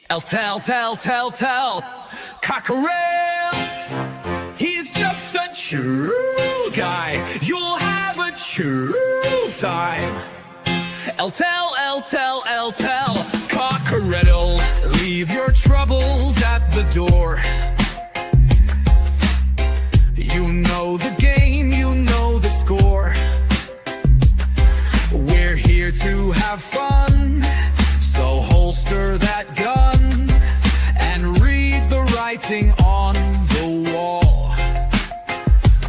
Tell, Cockerel. He's just a true guy. You'll have a true time. Tell, Cockerel. Leave your troubles at the door. You know the game, you know the score. We're here to have fun, so holster that gun and read the writing on the wall.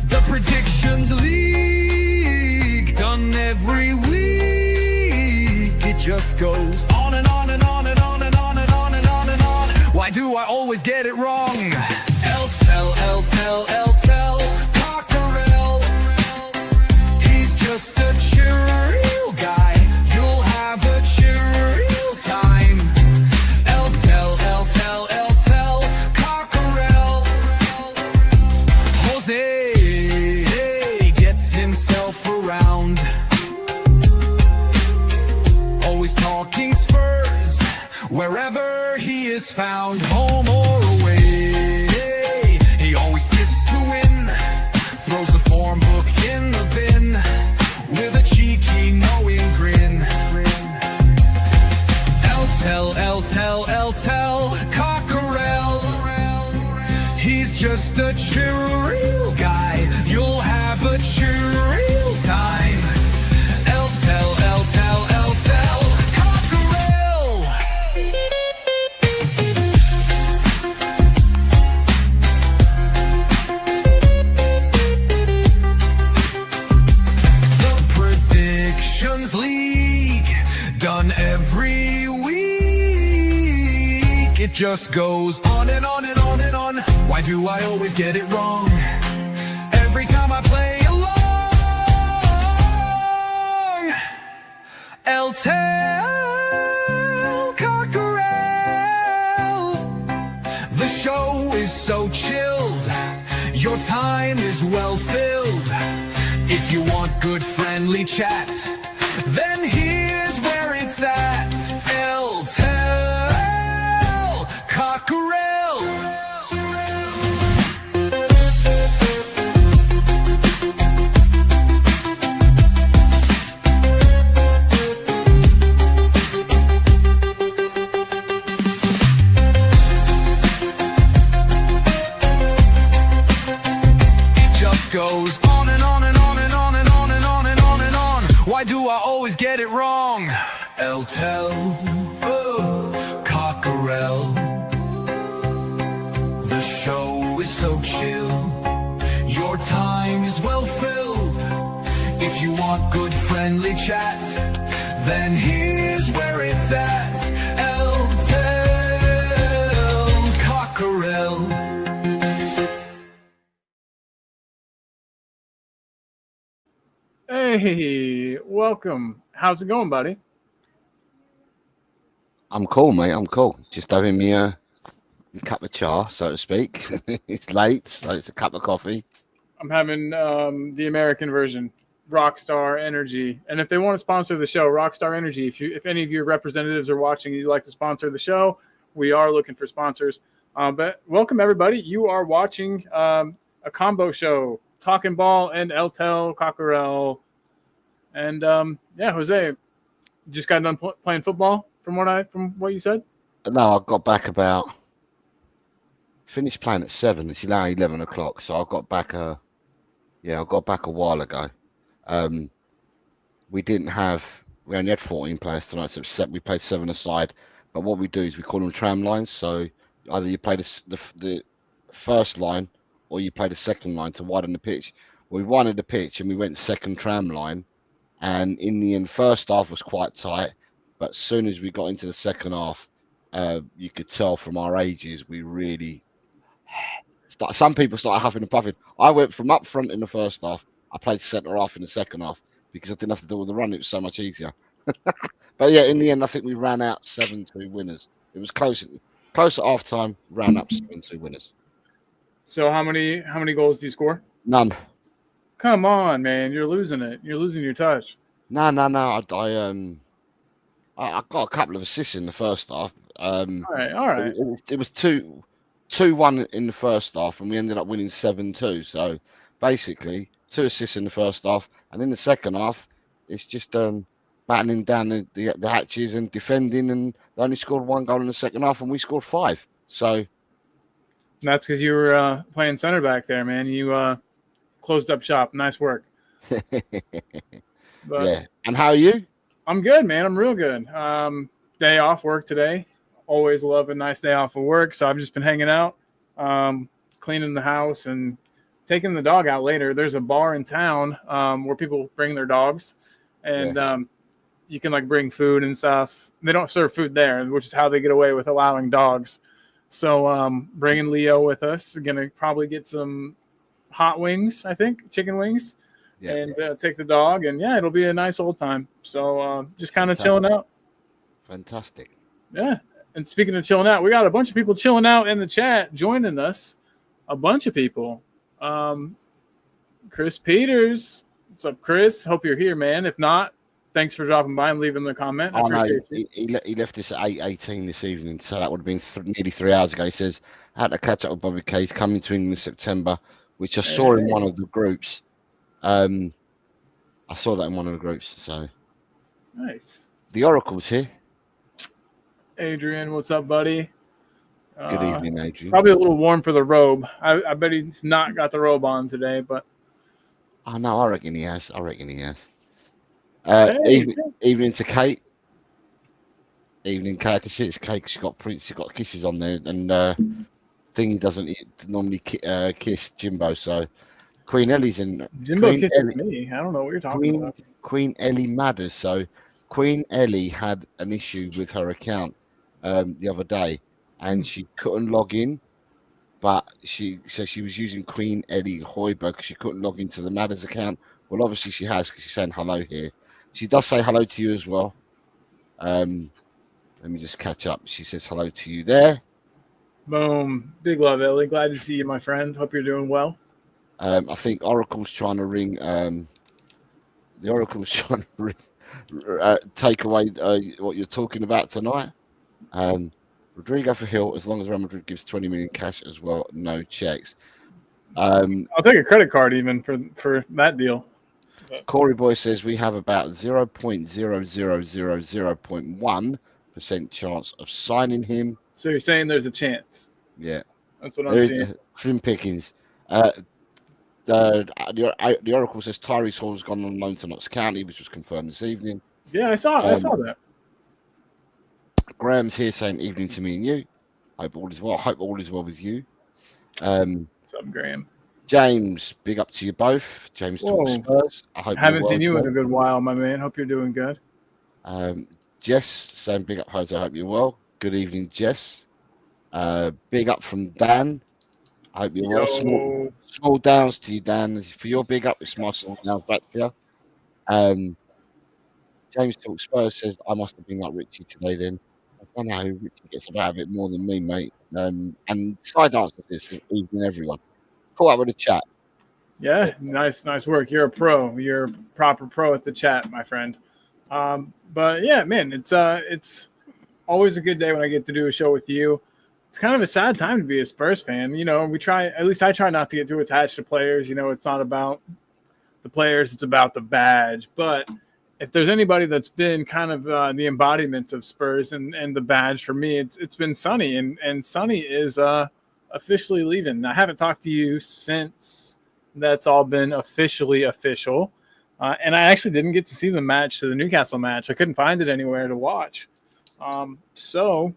The Predictions League, done every week. It just goes on and on and on and on and on and on and on and on. Why do I always get it wrong? Tell, Cockerel. He's just a chill guy. You'll have a chill time. Tell, Cockerel. Jose gets himself around. Always talking Spurs, wherever he is found, home or away. He always tips to win, throws the form book in the bin with a cheeky knowing grin. Tell, Cockerel. He's just a chill guy. You'll have a chill time. Tell, Cockerel. The Predictions League, done every week. It just goes on and on and on and on. Why do I always get it wrong? Every time I play along. Tell, Cockerel. The show is so chilled, your time is well filled. If you want good friendly chat, then here's where it's at. Tell, Cockerel. It just goes on and on and on and on and on and on and on and on. Why do I always get it wrong? Tell, Cockerel. The show is so chill, your time is well filled. If you want good friendly chat, then here's where it's at. Tell, Cockerel. Hey, welcome. How's it going, buddy? I'm cool, mate. I'm cool. Just having me a cup of char, so to speak. It's late, so it's a cup of coffee. I'm having the American version, Rockstar Energy. And if they want to sponsor the show, Rockstar Energy, if any of your representatives are watching and you'd like to sponsor the show, we are looking for sponsors. But welcome, everybody. You are watching a combo show, Talking Ball and Tell, Cockerel. And yeah, Jose, you just got done playing football from what you said? No, I got back finished playing at 7. It's now 11 o'clock, so I got back a while ago. We only had 14 players tonight, so we played 7 aside. But what we do is we call them tram lines. So either you play the first line or you play the second line to widen the pitch. We widened the pitch and we went second tram line. And in the end, first half was quite tight. But as soon as we got into the second half, you could tell from our ages, we really some people started huffing and puffing. I went from up front in the first half. I played centre half in the second half because I didn't have to do all the run. It was so much easier. But yeah, in the end, I think we ran out 7-2 winners. It was close at half time. Ran up 7-2 winners. So how many goals do you score? None. Come on, man, you're losing it. You're losing your touch. No. I got a couple of assists in the first half. All right. It was 2-1 in the first half, and we ended up winning 7-2. So basically, 2 assists in the first half, and in the second half, it's just battening down the hatches and defending, and they only scored 1 goal in the second half, and we scored 5. So That's because you were playing center back there, man. You closed up shop. Nice work. But yeah. And how are you? I'm good, man. I'm real good. Day off work today. Always love a nice day off of work. So I've just been hanging out, cleaning the house and taking the dog out later. There's a bar in town where people bring their dogs, and you can like bring food and stuff. They don't serve food there, which is how they get away with allowing dogs. So bringing Leo with us. Gonna probably get some hot wings, I think, chicken wings, and take the dog. And yeah, it'll be a nice old time. So just kind of chilling out. Fantastic. Yeah. And speaking of chilling out, we got a bunch of people chilling out in the chat, joining us. A bunch of people. Chris Peters. What's up, Chris? Hope you're here, man. If not, thanks for dropping by and leaving the comment. I appreciate you. He left this at 8:18 this evening, so that would have been nearly 3 hours ago. He says, I had to catch up with Bobby K. He's coming to England in September, which I saw in one of the groups. I saw that in one of the groups. So nice. The Oracle's here. Adrian, what's up, buddy? Good evening, Adrian. Probably a little warm for the robe. I bet he's not got the robe on today, but. Oh, no, I reckon he has. Hey. Evening to Kate. Evening, Kate. I can see it's Kate. She's got kisses on there, and Thingy doesn't normally kiss Jimbo. So Queen Ellie's in. Jimbo kisses me. I don't know what you're talking about. Queen Ellie Madders. So Queen Ellie had an issue with her account the other day, and she couldn't log in. But she said she was using Queen Ellie Hoiberg because she couldn't log into the Madders account. Well, obviously she has because she's saying hello here. She does say hello to you as well. Let me just catch up. She says hello to you there. Boom. Big love, Ellie. Glad to see you, my friend. Hope you're doing well. I think Oracle's trying to ring. The Oracle's trying to take away what you're talking about tonight. Rodrygo for Hill, as long as Real Madrid gives 20 million cash as well, no checks. I'll take a credit card even for that deal. Corey Boy says we have about 0.0000.1% chance of signing him. So you're saying there's a chance? Yeah. That's what I'm seeing. Slim pickings. The Oracle says Tyrese Hall's gone on loan to Notts County, which was confirmed this evening. Yeah, I saw that. Graham's here saying evening to me and you. Hope all is well. Hope all is well with you. What's up, Graham? James, big up to you both. James talks Spurs. I haven't seen you in a good while, my man. Hope you're doing good. Jess saying big up, Jose. I hope you're well. Good evening, Jess. Big up from Dan. I hope you're well. Small downs to you, Dan. For your big up, it's my small downs back to you. James Talk Spurs says I must have been like Richie today then. I don't know, Richie gets about a bit more than me, mate. And side answers this evening, everyone. Call up with a chat. Yeah, nice work. You're a pro. You're a proper pro at the chat, my friend. But yeah, man, it's always a good day when I get to do a show with you. It's kind of a sad time to be a Spurs fan. You know, at least I try not to get too attached to players. You know, it's not about the players, it's about the badge. But if there's anybody that's been kind of the embodiment of Spurs and the badge for me, it's been Sonny, and Sonny is officially leaving. I haven't talked to you since that's all been officially official, and I actually didn't get to see the Newcastle match. I couldn't find it anywhere to watch. So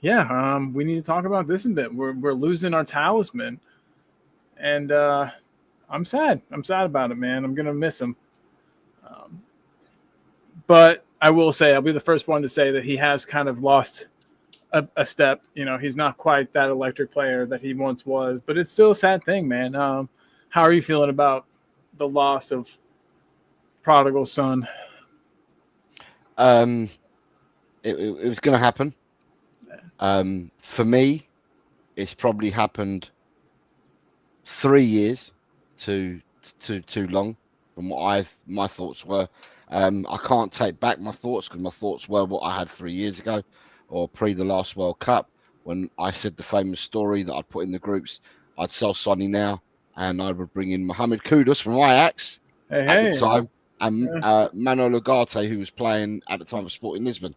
yeah, we need to talk about this a bit. We're losing our talisman, and I'm sad. I'm sad about it, man. I'm gonna miss him. But I will say, I'll be the first one to say that he has kind of lost a step. You know, he's not quite that electric player that he once was, but it's still a sad thing, man. How are you feeling about the loss of prodigal son? It was going to happen. For me, it's probably happened 3 years too long from what my thoughts were. I can't take back my thoughts because my thoughts were what I had 3 years ago. or pre the last World Cup, when I said the famous story that I'd put in the groups, I'd sell Sonny now, and I would bring in Mohamed Kudus from Ajax Hey, at the hey. time, and Yeah. Manuel Ugarte, who was playing at the time for Sporting Lisbon.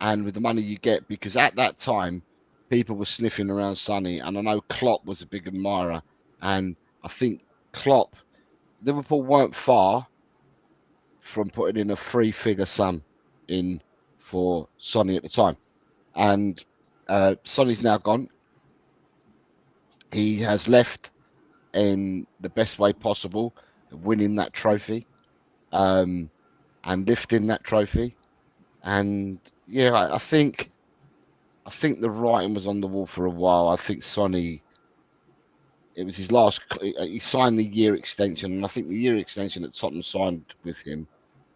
And with the money you get, because at that time people were sniffing around Sonny, and I know Klopp was a big admirer, and I think Klopp, Liverpool weren't far from putting in a three-figure sum in for Sonny at the time, and Sonny's now gone. He has left in the best way possible, winning that trophy, and lifting that trophy, and yeah, I think the writing was on the wall for a while. I think Sonny, it was his last. He signed the year extension, and I think the year extension that Tottenham signed with him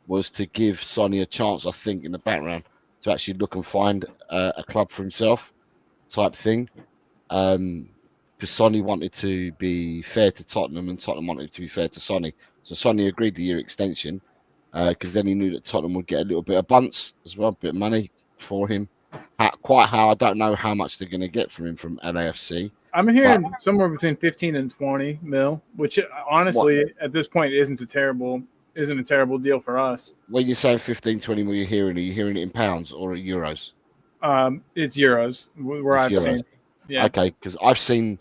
was to give Sonny a chance. I think in the background to actually look and find a club for himself, type thing. Because Sonny wanted to be fair to Tottenham, and Tottenham wanted to be fair to Sonny. So Sonny agreed the year extension because then he knew that Tottenham would get a little bit of bunts as well, a bit of money for him. Quite how I don't know how much they're going to get from him from LAFC. I'm But hearing somewhere between 15 and 20 mil, which what honestly at this point isn't a terrible deal for us. when you're saying 15, 20 mil, are you hearing it in pounds or euros? It's euros where It's I've euros. seen. Yeah, Okay, because I've seen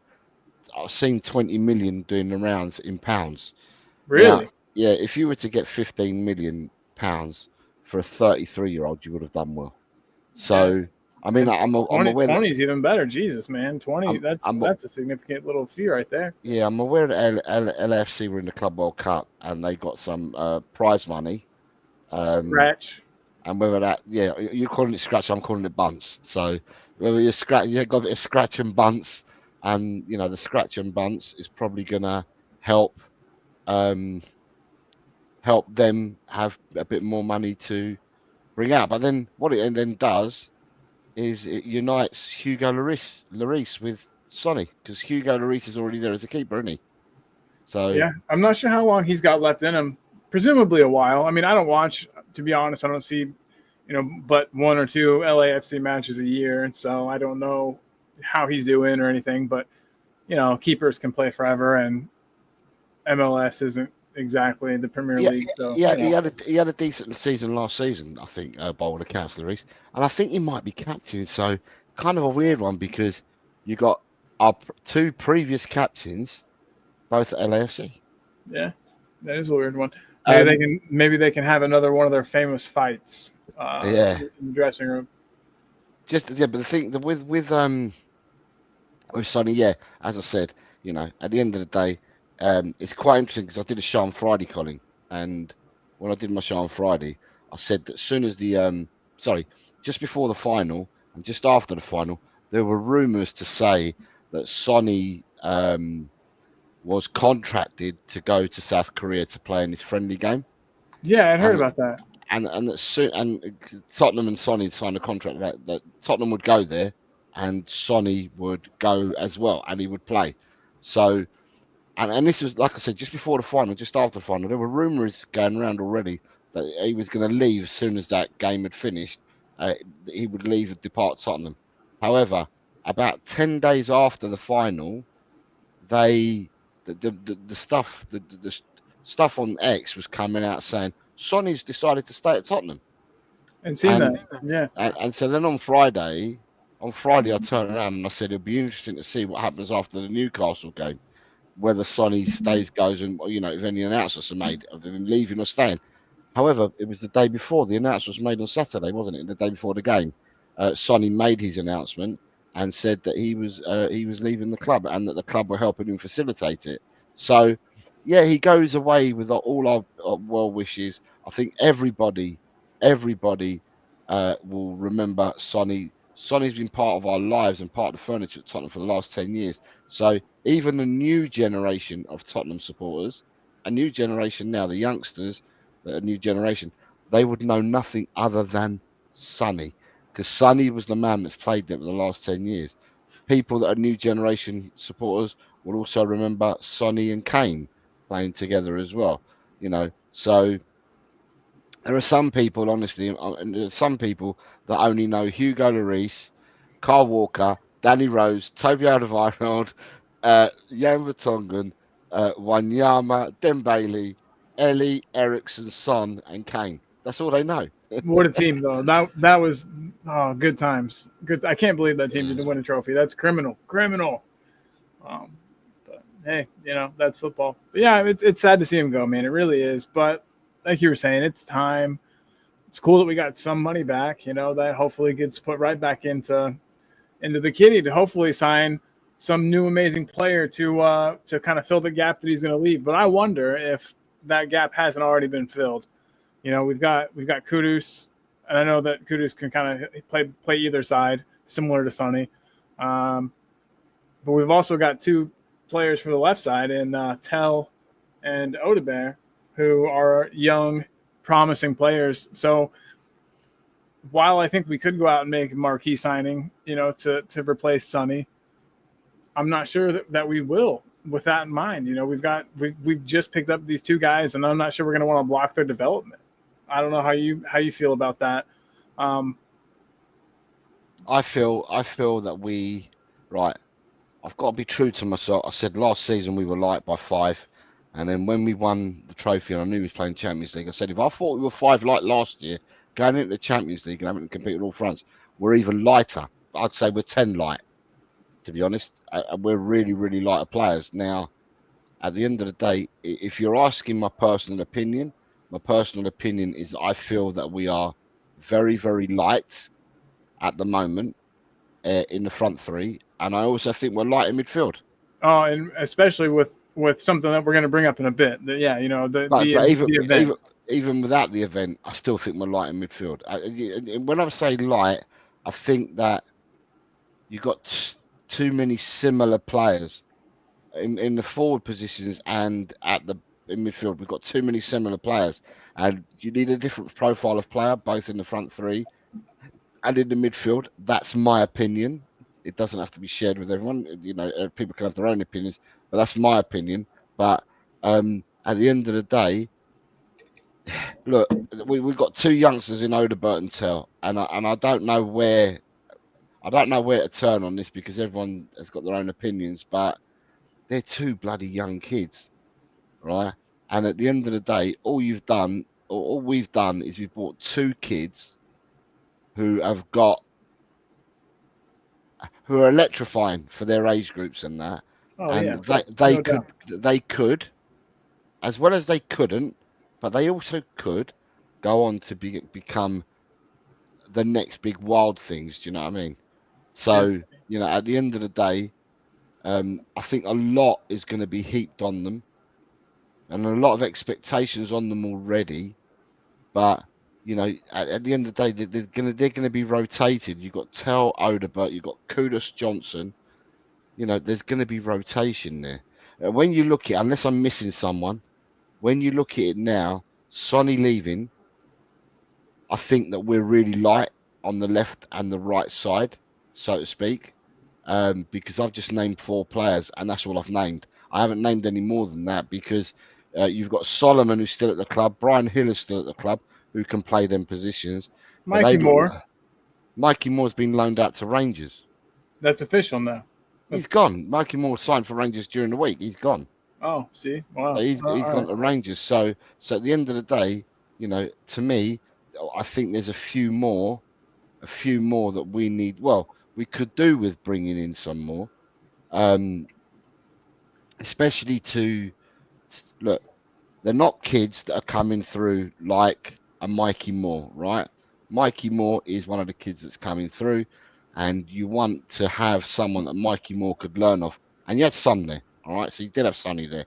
20 million doing the rounds in pounds. Now, really. yeah, if you were to get 15 million pounds for a 33-year-old, you would have done well. Yeah, So, I mean, and I'm 20, aware that 20 is even better. Jesus, man, 20. I'm That's I'm that's a significant little fee right there. yeah, I'm aware that LAFC were in the Club World Cup and they got some prize money. Some Um, scratch. and whether that, yeah, you're calling it scratch, I'm calling it bunts. So whether you got a bit of scratch and bunts, and the scratch and bunts is probably gonna help um help them have a bit more money to bring out. But then what it then does is it unites Hugo Lloris with Sonny, because Hugo Lloris is already there as a keeper, isn't he? So Yeah, I'm not sure how long he's got left in him. Presumably a while. I mean, I don't watch. To be honest, I don't see, but one or two LAFC matches a year, and so I don't know how he's doing or anything. But keepers can play forever, and MLS isn't exactly the Premier yeah, League. So yeah, he had a decent season last season, I think, by all accounts, Lloris, and I think he might be captain. So kind of a weird one because you got our two previous captains both at LAFC. yeah, that is a weird one. Um, Maybe they can have another one of their famous fights yeah, in the dressing room. just yeah, but the thing with Sonny, yeah, as I said, at the end of the day, it's quite interesting because I did a show on Friday, Colin, and when I did my show on Friday, I said that as soon as just before the final and just after the final, there were rumours to say that Sonny was contracted to go to South Korea to play in this friendly game, Yeah, I'd heard and about that. and that soon Tottenham and Sonny signed a contract that Tottenham would go there and Sonny would go as well and he would play. So and this was, like I said, just before the final, just after the final, there were rumours going around already that he was going to leave as soon as that game had finished. He would leave and depart Tottenham. However, about 10 days after the final, they the stuff the stuff on X was coming out saying Sonny's decided to stay at Tottenham, And seen that. and Yeah. and so then on Friday I turned around and I said it'll be interesting to see what happens after the Newcastle game, whether Sonny stays, goes, and if any announcements are made of him leaving or staying. However, it was the day before the announcement was made on Saturday, wasn't it? The day before the game, Sonny made his announcement and said that he was leaving the club and that the club were helping him facilitate it. So, yeah, he goes away with all our well wishes. I think everybody will remember Sonny. Sonny's been part of our lives and part of the furniture at Tottenham for the last 10 years. So even the new generation of Tottenham supporters, a new generation now, the youngsters, a new generation, they would know nothing other than Sonny, because Sonny was the man that's played there for the last 10 years. People that are new generation supporters will also remember Sonny and Kane playing together as well. So There are some people, honestly, and there are some people that only know Hugo Lloris, Carl Walker, Danny Rose, Toby Alderweireld, Jan Vertonghen, Wanyama, Dembele, Ellie, Eriksson, Son, and Kane. That's all they know. What a team, though. That was good times. Good. I can't believe that team didn't win a trophy. That's criminal. Criminal. But hey, that's football. But yeah, it's sad to see him go, man. It really is. But like you were saying, it's time. It's cool that we got some money back. That hopefully gets put right back into the kitty to hopefully sign some new amazing player to kind of fill the gap that he's going to leave. But I wonder if that gap hasn't already been filled. We've got Kudus, and I know that Kudus can kind of play either side, similar to Sonny. But we've also got two players for the left side in Tell and Odebear, who are young, promising players. So while I think we could go out and make a marquee signing, to replace Sonny, I'm not sure that we will. With that in mind, we've just picked up these two guys, and I'm not sure we're going to want to block their development. I don't know how you feel about that. I feel that I've got to be true to myself. I said last season we were light by 5, and then when we won the trophy and I knew we was playing Champions League, I said if I thought we were 5 light last year, going into the Champions League and having to compete on all fronts, we're even lighter. I'd say we're 10 light, to be honest. We're really, really lighter players. Now, at the end of the day, if you're asking my personal opinion is I feel that we are very, very light at the moment in the front three, and I also think we're light in midfield. Oh, and especially with something that we're going to bring up in a bit. The event. Even without the event, I still think we're light in midfield. When I say light, I think that you got too many similar players in the forward positions and in midfield. We've got too many similar players, and you need a different profile of player, both in the front three and in the midfield. That's my opinion. It doesn't have to be shared with everyone. People can have their own opinions, but that's my opinion. But at the end of the day, look, we've got two youngsters in Odegaard and Tell, and I don't know where to turn on this because everyone has got their own opinions, but they're two bloody young kids, right? And at the end of the day, all we've done is we've brought two kids who are electrifying for their age groups and that. Oh, and yeah. they could, as well as they couldn't, but they also could go on to become the next big wild things. Do you know what I mean? So, at the end of the day, I think a lot is going to be heaped on them and a lot of expectations on them already. But, at the end of the day, they're going to be rotated. You've got Tell Odegaard, you've got Kudus Johnson. There's going to be rotation there. When you look at, unless I'm missing someone, when you look at it now, Sonny leaving, I think that we're really light on the left and the right side, so to speak, because I've just named 4 players, and that's all I've named. I haven't named any more than that because you've got Solomon, who's still at the club. Brian Hill is still at the club, who can play them positions. Mikey Moore. Mikey Moore's been loaned out to Rangers. That's official now. He's gone. Mikey Moore signed for Rangers during the week. He's gone. Oh, see, wow. So he's gone to Rangers. So at the end of the day, to me, I think there's a few more that we need. Well, we could do with bringing in some more, especially to look. They're not kids that are coming through like a Mikey Moore, right? Mikey Moore is one of the kids that's coming through, and you want to have someone that Mikey Moore could learn off. And you had Son there, all right? So you did have Sonny there.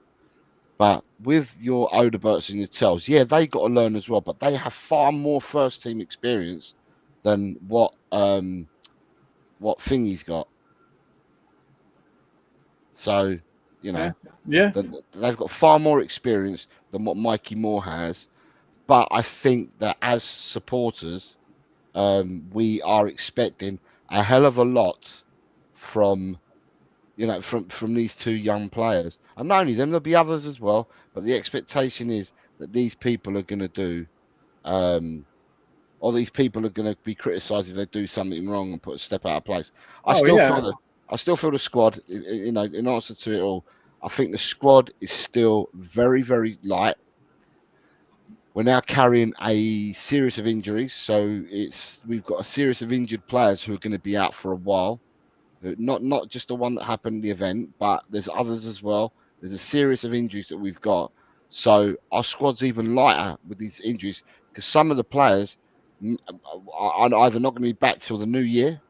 But with your Odeberts and your Tells, yeah, they got to learn as well, but they have far more first team experience than what Thingy's got. So, yeah. They've got far more experience than what Mikey Moore has. But I think that as supporters, we are expecting a hell of a lot from these two young players. And not only them, there'll be others as well. But the expectation is that these people are going to do All these people are going to be criticised if they do something wrong and put a step out of place. I Oh still yeah, feel that. I still feel the squad. You know, in answer to it all, I think the squad is still very, very light. We're now carrying a series of injuries, so we've got a series of injured players who are going to be out for a while. Not just the one that happened in the event, but there's others as well. There's a series of injuries that we've got, so our squad's even lighter with these injuries because some of the players are either not going to be back till the new year,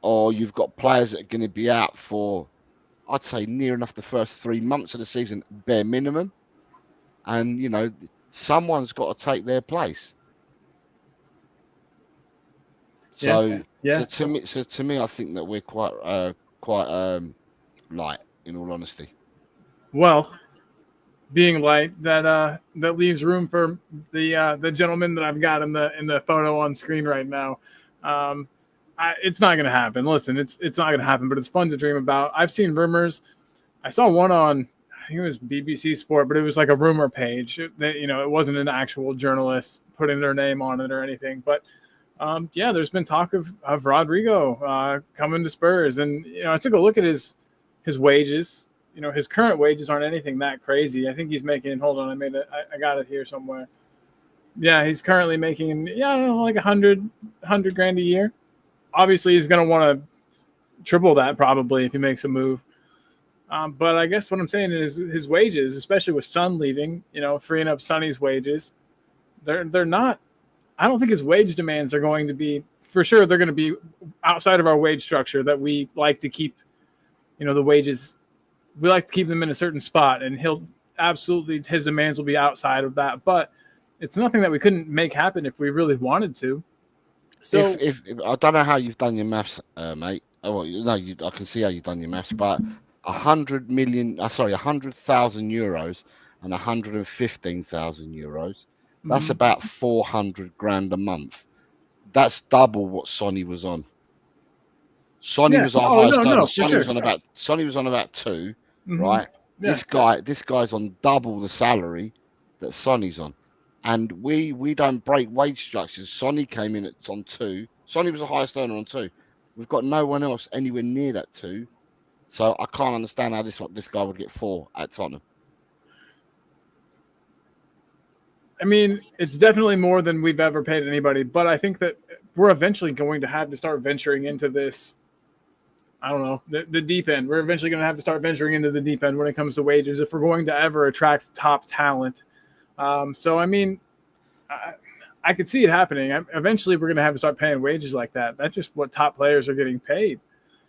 or you've got players that are going to be out for, I'd say, near enough the first 3 months of the season, bare minimum. And you know, someone's got to take their place. yeah, So, yeah. so to me, I think that we're quite light, in all honesty. Well, being light, that leaves room for the gentleman that I've got in the photo on screen right now. Um, it's not going to happen. Listen, it's not going to happen, but it's fun to dream about. I've seen rumors. I saw one on, I think it was BBC Sport, but it was like a rumor page. It wasn't an actual journalist putting their name on it or anything. But yeah, there's been talk of Rodrygo coming to Spurs, and I took a look at his wages. His current wages aren't anything that crazy. I think he's making. Hold on, I got it here somewhere. Yeah, he's currently making I don't know, like 100 grand a year. Obviously, he's going to want to triple that probably if he makes a move. But I guess what I'm saying is his wages, especially with Son leaving, freeing up Sonny's wages, they're not. I don't think his wage demands are going to be, for sure. They're going to be outside of our wage structure that we like to keep. The wages, we like to keep them in a certain spot, and his demands will be outside of that. But it's nothing that we couldn't make happen if we really wanted to. So If I don't know how you've done your maths, mate. Oh, well, no, I can see how you've done your maths, but 100,000 euros and 115,000 euros. That's mhm. about 400 grand a month. That's double what Sonny was on. Sonny Yeah. was our Oh highest no, earner. no, for sure. Sonny was on about two, Hmm. right? Yeah. This guy's on double the salary that Sonny's on, and we don't break wage structures. Sonny came in on two. Sonny was the highest earner on two. We've got no one else anywhere near that two, so I can't understand how this guy would get four at Tottenham. I mean, it's definitely more than we've ever paid anybody, but I think that we're eventually going to have to start venturing into this. I don't know, the deep end. We're eventually going to have to start venturing into the deep end when it comes to wages if we're going to ever attract top talent. So, I mean, I could see it happening. Eventually, we're going to have to start paying wages like that. That's just what top players are getting paid.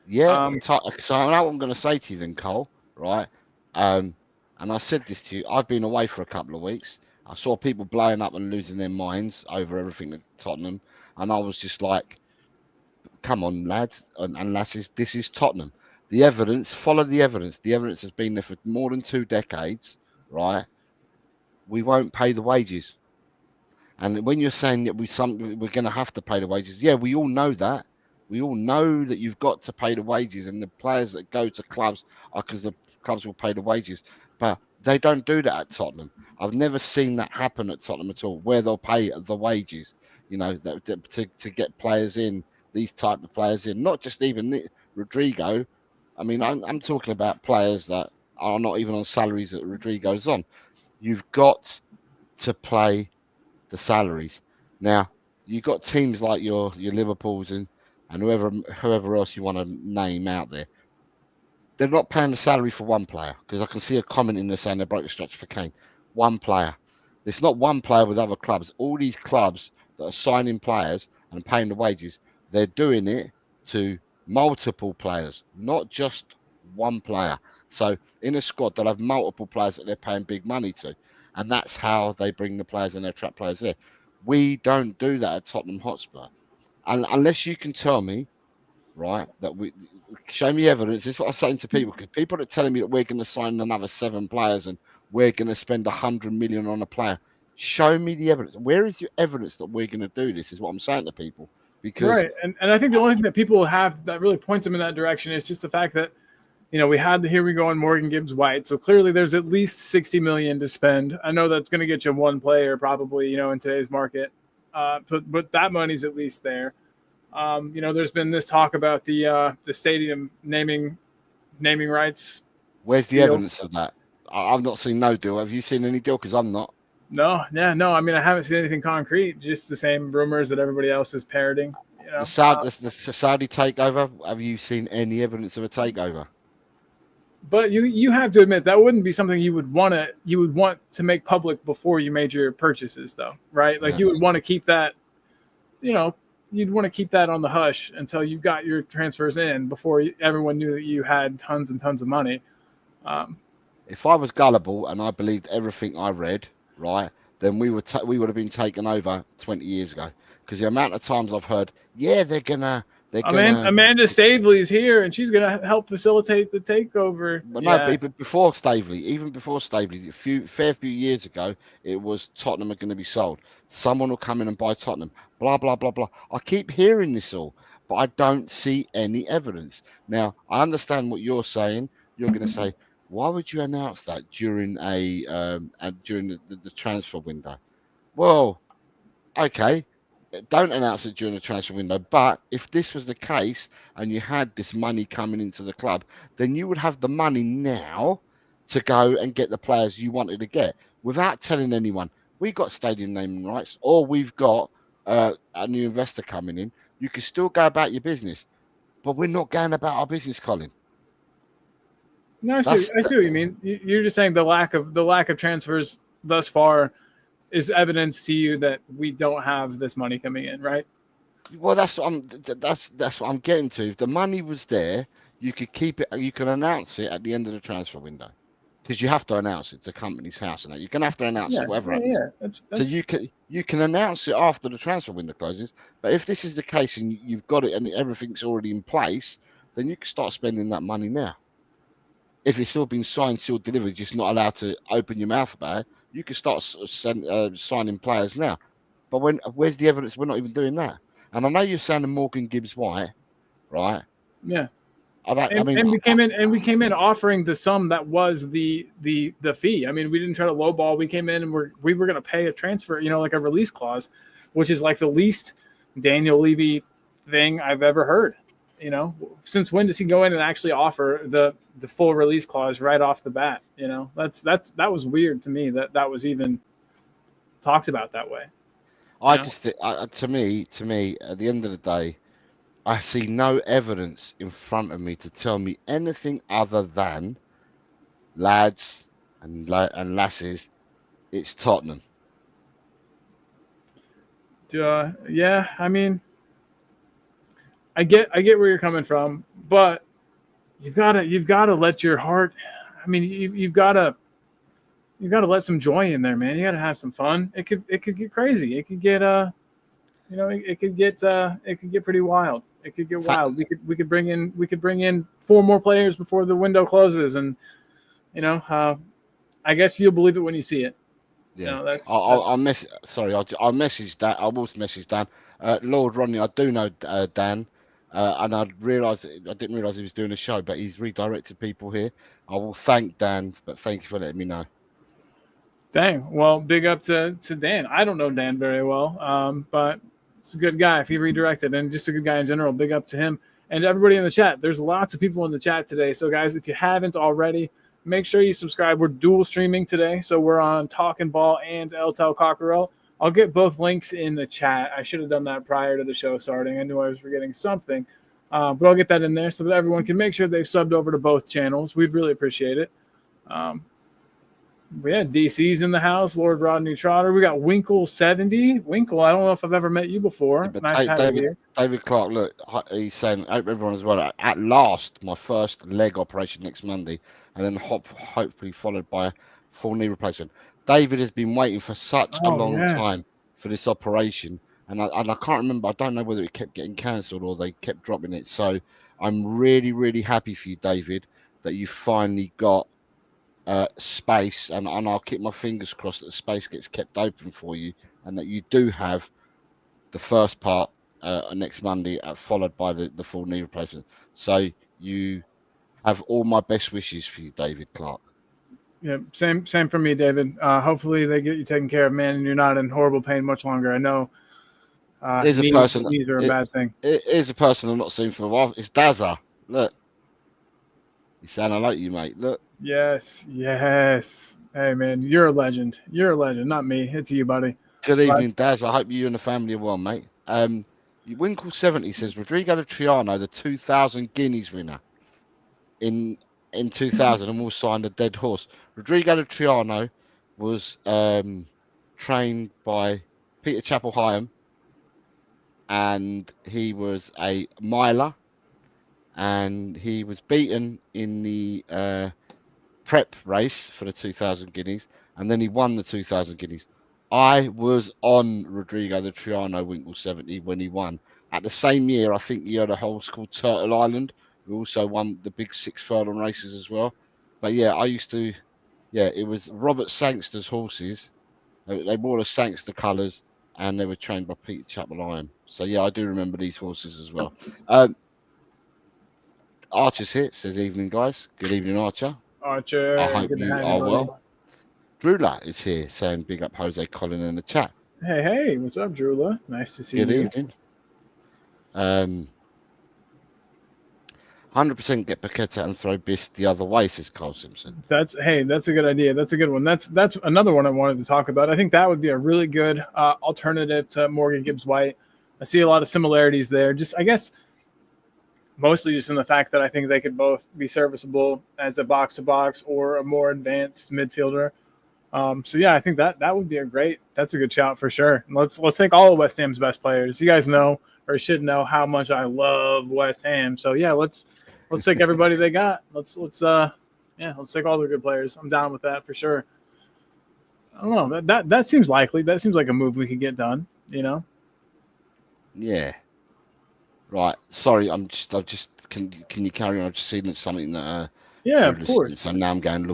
Yeah, Um, so I know what I'm going to say to you then, Cole, right? And I said this to you. I've been away for a couple of weeks. I saw people blowing up and losing their minds over everything at Tottenham, and I was just like, "Come on, lads and lasses, this is Tottenham. The evidence, follow the evidence. The evidence has been there for more than 2 decades, right? We won't pay the wages. And when you're saying that we're going to have to pay the wages, yeah, we all know that. We all know that you've got to pay the wages, and the players that go to clubs are because the clubs will pay the wages. But they don't do that at Tottenham. I've never seen that happen at Tottenham at all, where they'll pay the wages. To get players in, these type of players in, not just even Rodrygo. I mean, I'm talking about players that are not even on salaries that Rodrygo's on. You've got to play the salaries. Now you've got teams like your Liverpools and whoever else you want to name out there. They're not paying the salary for one player because I can see a comment in there saying they broke the structure for Kane. One player. It's not one player with other clubs. All these clubs that are signing players and paying the wages, they're doing it to multiple players, not just one player. So in a squad, they'll have multiple players that they're paying big money to. And that's how they bring the players and they trap players there. We don't do that at Tottenham Hotspur. And unless you can tell me, right, that we show me evidence. This is what I'm saying to people, because people are telling me that we're going to sign another 7 players and we're going to spend 100 million on a player. Show me the evidence. Where is your evidence that we're going to do this? Is what I'm saying to people. Because right. And I think the only thing that people have that really points them in that direction is just the fact that we had the here we go on Morgan Gibbs White. So clearly there's at least 60 million to spend. I know that's going to get you one player probably, in today's market. But that money's at least there. There's been this talk about the stadium naming rights. Where's the deal. evidence of that? I've not seen no deal. Have you seen any deal? Because I'm not. No. I mean, I haven't seen anything concrete. Just the same rumors that everybody else is parroting. The Saudi takeover. Have you seen any evidence of a takeover? But you have to admit that wouldn't be something you would want to make public before you made your purchases, though, right? Like you would want to keep that, you'd want to keep that on the hush until you got your transfers in before everyone knew that you had tons and tons of money. If I was gullible and I believed everything I read, right, then we would have been taken over 20 years ago. Because the amount of times I've heard, they're gonna. Amanda Stavely is here, and she's gonna help facilitate the takeover. But no, even before Stavely, a fair few years ago, it was Tottenham are going to be sold. Someone will come in and buy Tottenham. Blah blah blah blah. I keep hearing this all, but I don't see any evidence. Now I understand what you're saying. You're going to say, why would you announce that during during the transfer window? Well, okay. Don't announce it during the transfer window. But if this was the case and you had this money coming into the club, then you would have the money now to go and get the players you wanted to get without telling anyone. We got stadium naming rights, or we've got a new investor coming in. You can still go about your business, but we're not going about our business, Colin. No, I see what you mean. You're just saying the lack of transfers thus far is evidence to you that we don't have this money coming in, right? Well, that's what I'm getting to. If the money was there, you could keep it. You can announce it at the end of the transfer window, because you have to announce it to company's house, and you're gonna have to announce it whatever. That's... So you can announce it after the transfer window closes. But if this is the case and you've got it and everything's already in place, then you can start spending that money now. If it's still been signed, sealed, delivered, just not allowed to open your mouth about it, you can start signing players now. But where's the evidence? We're not even doing that. And I know you're saying Morgan Gibbs White, right? Yeah. We came in offering the sum that was the fee. I mean, we didn't try to lowball. We came in and we were going to pay a transfer, like a release clause, which is like the least Daniel Levy thing I've ever heard. Since when does he go in and actually offer the full release clause right off the bat? That was weird to me that was even talked about that way. I just think, to me, at the end of the day, I see no evidence in front of me to tell me anything other than lads and lasses. It's Tottenham. Yeah, I mean, I get where you're coming from, but you've got to let your heart. I mean, you've got to let some joy in there, man. You got to have some fun. It could get crazy. It could get it could get pretty wild. It could get wild. We could bring in 4 more players before the window closes, and I guess you'll believe it when you see it. Yeah, I'll message that. I will message Dan. Lord Rodney, I do know Dan. And I didn't realise he was doing a show, but he's redirected people here. I will thank Dan, but thank you for letting me know. Dang. Well, big up to Dan. I don't know Dan very well, but it's a good guy if he redirected, and just a good guy in general. Big up to him and everybody in the chat. There's lots of people in the chat today. So, guys, if you haven't already, make sure you subscribe. We're dual streaming today, so we're on Talkin' Ball and LTL Cockerel. I'll get both links in the chat. I should have done that prior to the show starting. I knew I was forgetting something, but I'll get that in there so that everyone can make sure they've subbed over to both channels. We'd really appreciate it. We had DC's in the house, Lord Rodney Trotter. We got Winkle70. Winkle, I don't know if I've ever met you before. Yeah, nice to have you here. David Clark, look, he's saying, I hope everyone as well. At last, my first leg operation next Monday, and then hopefully followed by a full knee replacement. David has been waiting for such a long time for this operation, and I can't remember. I don't know whether it kept getting cancelled or they kept dropping it. So I'm really, really happy for you, David, that you finally got space, and I'll keep my fingers crossed that the space gets kept open for you, and that you do have the first part next Monday, followed by the full knee replacement. So you Have all my best wishes for you, David Clark. Yeah, same for me, David. Hopefully they get you taken care of, man, and you're not in horrible pain much longer. I know There's a person. knees are a bad thing. Here's a person I've not seen for a while. It's Dazza. Look, you sound like you, mate. Look. Yes. Hey, man, you're a legend. You're a legend, not me. It's you, buddy. Good evening, Daz. I hope you and the family are well, mate. Winkle70 says Rodrygo de Triano, the 2000 Guineas winner in 2000, and will sign a dead horse. Rodrygo de Triano was trained by Peter Chapel-Hyam, and he was a miler, and he was beaten in the prep race for the 2000 Guineas, and then he won the 2000 Guineas. I was on Rodrygo de Triano Winkle70 when he won. At the same year, I think he had a horse called Turtle Island, who also won the big 6 furlong races as well. But yeah, it was Robert Sangster's horses. They wore the Sangster colours, and they were trained by Peter Chapel-Hyam. So yeah, I do remember these horses as well. Archer's here, says evening, guys. Good evening, Archer. Archer, I hope you are well. Drula is here saying big up Jose Collin in the chat. Hey, what's up, Drula? Nice to see you. Good evening. 100% get Paqueta and throw Biss the other way, says Carl Simpson. That's a good idea. That's a good one. That's another one I wanted to talk about. I think that would be a really good alternative to Morgan Gibbs-White. I see a lot of similarities there. Just, I guess, mostly just in the fact that I think they could both be serviceable as a box-to-box or a more advanced midfielder. So yeah, I think that would be that's a good shout for sure. Let's take all of West Ham's best players. You guys know or should know how much I love West Ham. So yeah, let's take everybody they got. Let's take all their good players. I'm down with that for sure. I don't know. That seems likely. That seems like a move we could get done, you know? Yeah. Right. Sorry, can you carry on? I've just seen something that yeah, of course. So now I'm going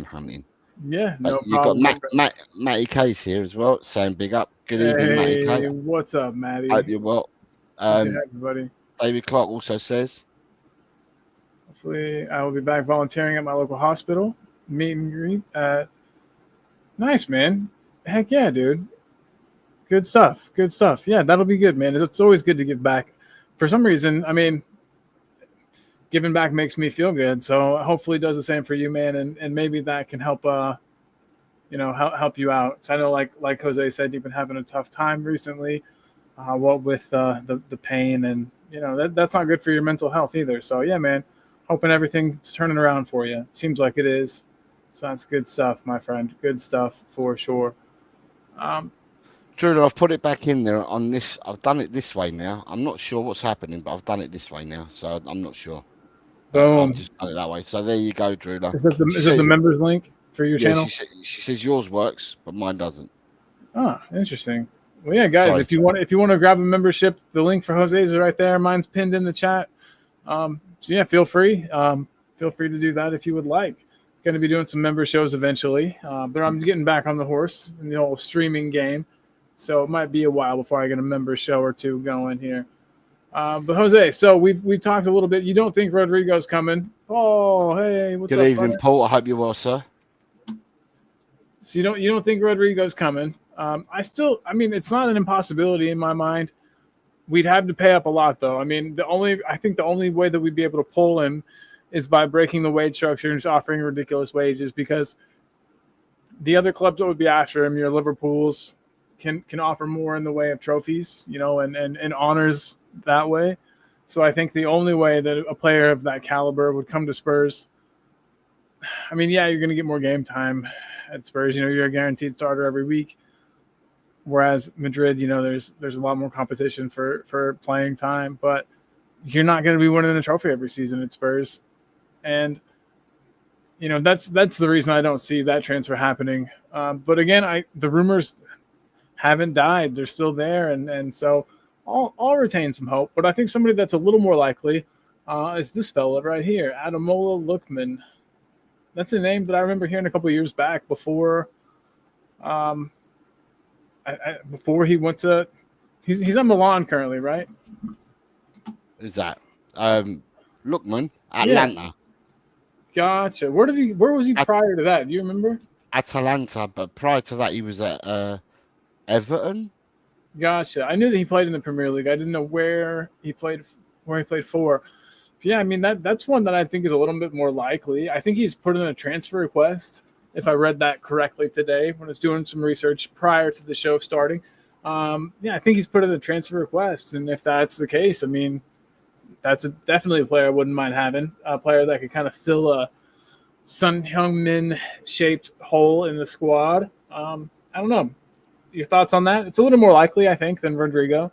hunting. Yeah, no you've problem. got Matty K's here as well, saying big up. Good evening, Matty K. What's up, Matty? Hope you're well. Everybody. David Clark also says, hopefully I will be back volunteering at my local hospital. Meet and greet. Nice, man. Heck yeah, dude. Good stuff. Yeah, that'll be good, man. It's always good to give back. For some reason, I mean, giving back makes me feel good. So hopefully it does the same for you, man. And maybe that can help, help you out. So I know, like Jose said, you've been having a tough time recently, with the pain, and that's not good for your mental health either. So yeah, man, hoping everything's turning around for you. Seems like it is. So that's good stuff, my friend. Good stuff for sure. Drew, I've put it back in there on this. I've done it this way now. I'm not sure what's happening, but I've done it this way now, so I'm not sure. Boom. I've just done it that way. So there you go, Drew. Is that the members link for your channel? She says yours works, but mine doesn't. Oh, interesting. Well, yeah, guys, if you want to grab a membership, the link for Jose's is right there. Mine's pinned in the chat. So yeah, feel free. Feel free to do that if you would like. Going to be doing some member shows eventually, but I'm getting back on the horse in the whole streaming game, so it might be a while before I get a member show or two going here. But Jose, so we've talked a little bit. You don't think Rodrygo's coming? Oh, hey, what's up? Good evening, Paul. I hope you're well, sir. So you don't think Rodrygo's coming? I mean, it's not an impossibility in my mind. We'd have to pay up a lot, though. I mean, I think the only way that we'd be able to pull him is by breaking the wage structure and just offering ridiculous wages, because the other clubs that would be after him, your Liverpools, can offer more in the way of trophies, and honors that way. So I think the only way that a player of that caliber would come to Spurs, I mean, yeah, you're going to get more game time at Spurs. You're a guaranteed starter every week. Whereas Madrid, there's a lot more competition for playing time, but you're not going to be winning a trophy every season at Spurs. And, that's the reason I don't see that transfer happening. But again, the rumors haven't died. They're still there. And so I'll retain some hope. But I think somebody that's a little more likely is this fella right here, Ademola Lookman. That's a name that I remember hearing a couple of years back before before he went to he's on Milan currently, right? Who's that? Lookman, Atlanta. Gotcha. Where was he prior to that? Do you remember? Atalanta, but prior to that, he was at Everton. Gotcha. I knew that he played in the Premier League. I didn't know where he played. Where he played for. Yeah, I mean that's one that I think is a little bit more likely. I think he's put in a transfer request, if I read that correctly today when I was doing some research prior to the show starting. Yeah, I think he's put in a transfer request, and if that's the case, I mean that's definitely a player I wouldn't mind having, a player that could kind of fill a Son Heung-min shaped hole in the squad. I don't know. Your thoughts on that? It's a little more likely, I think, than Rodrygo.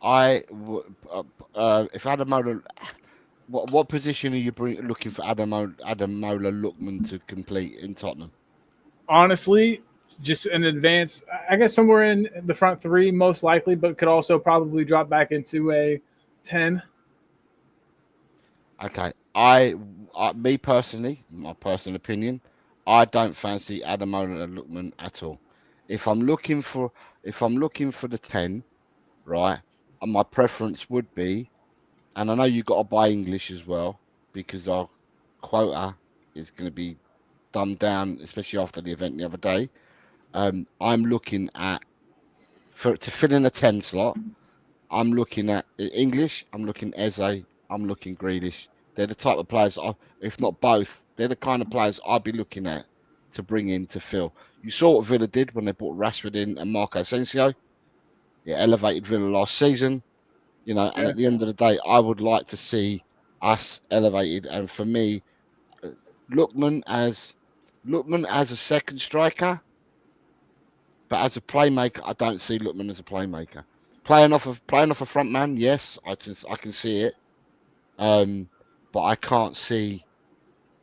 If Adamola, what position are you looking for Adamola Lookman to complete in Tottenham? Honestly, just an advance, I guess somewhere in the front three, most likely, but could also probably drop back into a 10. Okay, me personally, my personal opinion, I don't fancy Adamola Lookman at all. If I'm looking for the 10, right, and my preference would be, and I know you've got to buy English as well because our quota is going to be dumbed down, especially after the event the other day. I'm looking at to fill in a 10 slot. I'm looking at English. I'm looking Eze. I'm looking Grealish. They're the type of players, if not both, they're the kind of players I'd be looking at to bring in to fill. You saw what Villa did when they brought Rashford in and Marco Asensio. It elevated Villa last season, and at the end of the day, I would like to see us elevated. And for me, Lookman as a second striker, but as a playmaker, I don't see Lookman as a playmaker. Playing off a front man, yes, I can see it. But I can't see.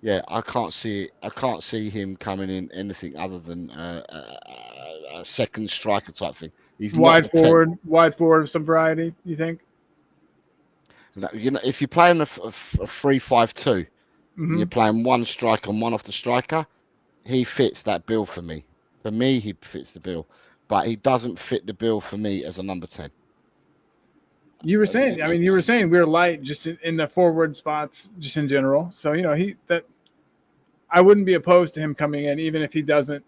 Yeah, I can't see it. I can't see him coming in anything other than a second striker type thing. He's Wide not forward of some variety, you think? If you're playing a 3-5-2, and you're playing one striker and one off the striker, he fits that bill for me. For me, he fits the bill, but he doesn't fit the bill for me as a number 10. You were saying we're light just in the forward spots, just in general. So I wouldn't be opposed to him coming in, even if he doesn't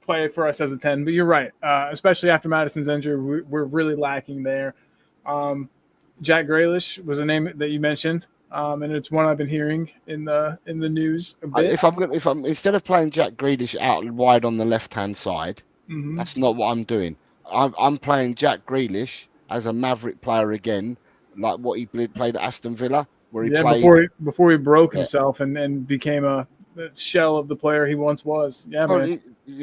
play for us as a 10. But you're right, especially after Maddison's injury, we're really lacking there. Jack Grealish was a name that you mentioned, and it's one I've been hearing in the news a bit. If I'm instead of playing Jack Grealish out wide on the left hand side, that's not what I'm doing. I'm playing Jack Grealish as a Maverick player again, like what he played at Aston Villa, where he played before he broke himself and became a shell of the player he once was. Yeah, man.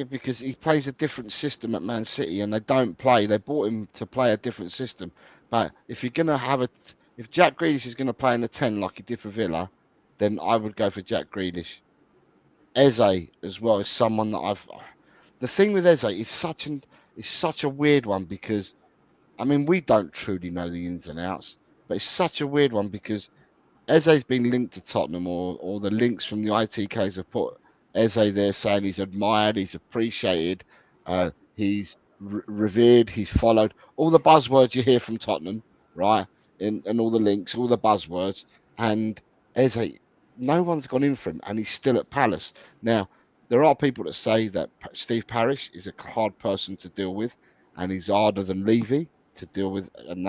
Because he plays a different system at Man City, and they don't play. They bought him to play a different system. But if you're gonna if Jack Grealish is gonna play in a 10 like he did for Villa, then I would go for Jack Grealish. Eze as well is someone that The thing with Eze is such a weird one because, I mean, we don't truly know the ins and outs, but it's such a weird one because Eze's been linked to Tottenham, or the links from the ITKs have put Eze there, saying he's admired, he's appreciated, he's revered, he's followed. All the buzzwords you hear from Tottenham, right? And all the links, all the buzzwords. And Eze, no one's gone in for him, and he's still at Palace. Now, there are people that say that Steve Parish is a hard person to deal with, and he's harder than Levy to deal with, and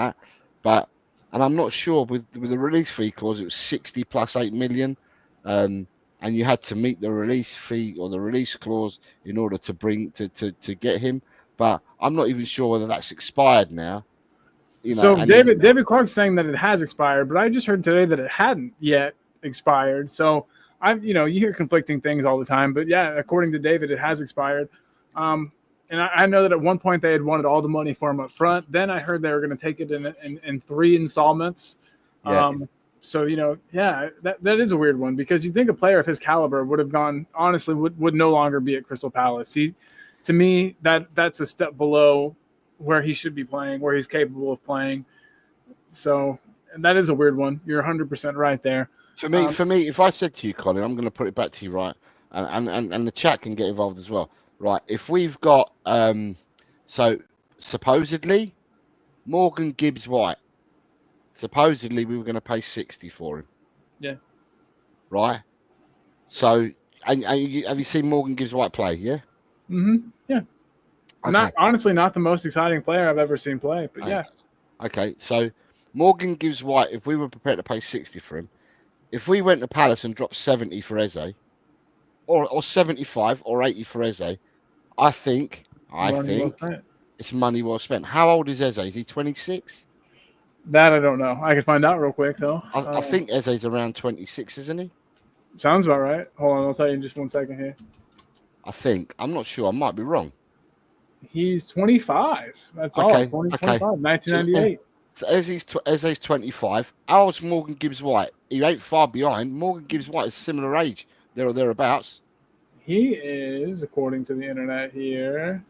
I'm not sure with the release fee clause, it was 60 plus 8 million, and you had to meet the release fee or the release clause in order to to get him. But I'm not even sure whether that's expired now. David Clark's saying that it has expired, but I just heard today that it hadn't yet expired. So you hear conflicting things all the time, but yeah, according to David, it has expired. And I know that at one point they had wanted all the money for him up front. Then I heard they were going to take it in 3 installments. Yeah. So, that is a weird one because you'd think a player of his caliber would have gone, honestly, would no longer be at Crystal Palace. To me, that's a step below where he should be playing, where he's capable of playing. So, and that is a weird one. You're 100% right there. For me, if I said to you, Colin, I'm going to put it back to you, right? And the chat can get involved as well. Right, if we've got so supposedly Morgan Gibbs White, supposedly we were going to pay 60 for him. Yeah. right? So, have you seen Morgan Gibbs White play? Yeah. Yeah. Okay. Not the most exciting player I've ever seen play, but yeah. Okay. So Morgan Gibbs White, if we were prepared to pay 60 for him, if we went to Palace and dropped 70 for Eze, or 75 or 80 for Eze, I think Money well spent. it's money well spent. How old is Eze? Is he 26? That I don't know. I can find out real quick though. I think Eze's around 26, isn't he? Sounds about right. Hold on, I'll tell you in just 1 second here. I think. I'm not sure. I might be wrong. He's 25. That's Okay, all. 20, okay. 25, 1998. So Eze's 25. How old's Morgan Gibbs White? He ain't far behind. Morgan Gibbs White is similar age, there or thereabouts. He is, according to the internet here,